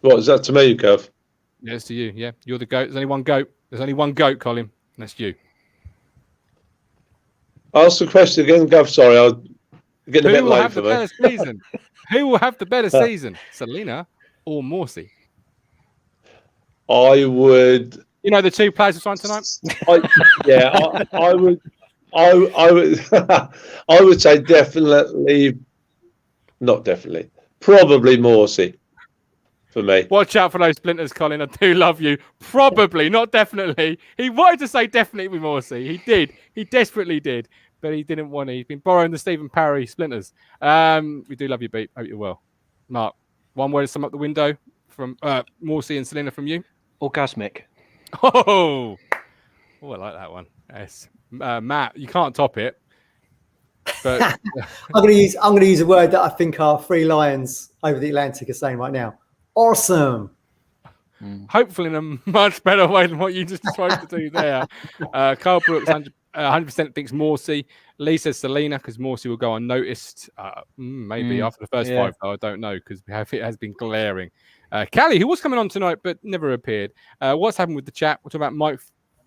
What, is that to me, Gov? Yeah, it's to you. Yeah, you're the goat. There's only one goat. There's only one goat, Colin. And that's you. Ask the question again, Gov. Sorry, I'm getting a bit late for me. Who will have the better season? Celina or Morsy? I would. The two players who signed tonight. I would. I would say definitely, not definitely, probably Morsy for me. Watch out for those splinters, Colin. I do love you. Probably, not definitely. He wanted to say definitely with Morsy. He did. He desperately did. But he didn't want to. He's been borrowing the Stephen Parry splinters. We do love you, Beat. Hope you're well. Mark, one word to sum up the window from Morsy and Celina from you. Orgasmic. Oh, I like that one. Yes, Matt, you can't top it. But I'm going to use a word that I think our three lions over the Atlantic are saying right now. Awesome. hopefully in a much better way than what you just described to do there. Carl Brooks 100% thinks Morsy. Lee says Celina because Morsy will go unnoticed. Maybe after the first 5, though. I don't know because it has been glaring. Callie, who was coming on tonight but never appeared. What's happened with the chat? We're talking about Mike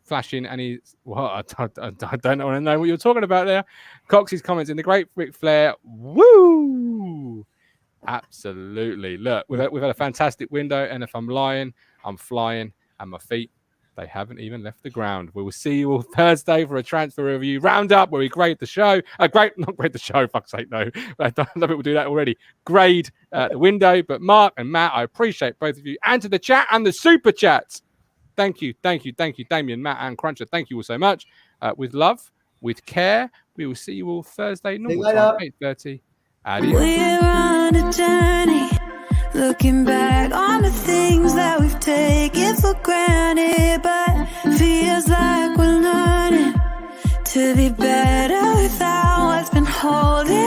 flashing and he's... Well, I don't want to know what you're talking about there. Cox's comments in the great Ric Flair. Woo! Absolutely. Look, we've had a fantastic window, and if I'm lying, I'm flying, and my feet, they haven't even left the ground. We will see you all Thursday for a transfer review roundup where we grade the show. Not grade the show, fuck's sake, no. I love people do that already. Grade the window. But Mark and Matt, I appreciate both of you, and to the chat and the super chats. Thank you, Damien, Matt, and Cruncher. Thank you all so much. With love, with care, we will see you all Thursday, normal time, 8:30. Adios. We're on a journey, looking back on the things that we've taken for granted, but feels like we're learning to be better without what's been holding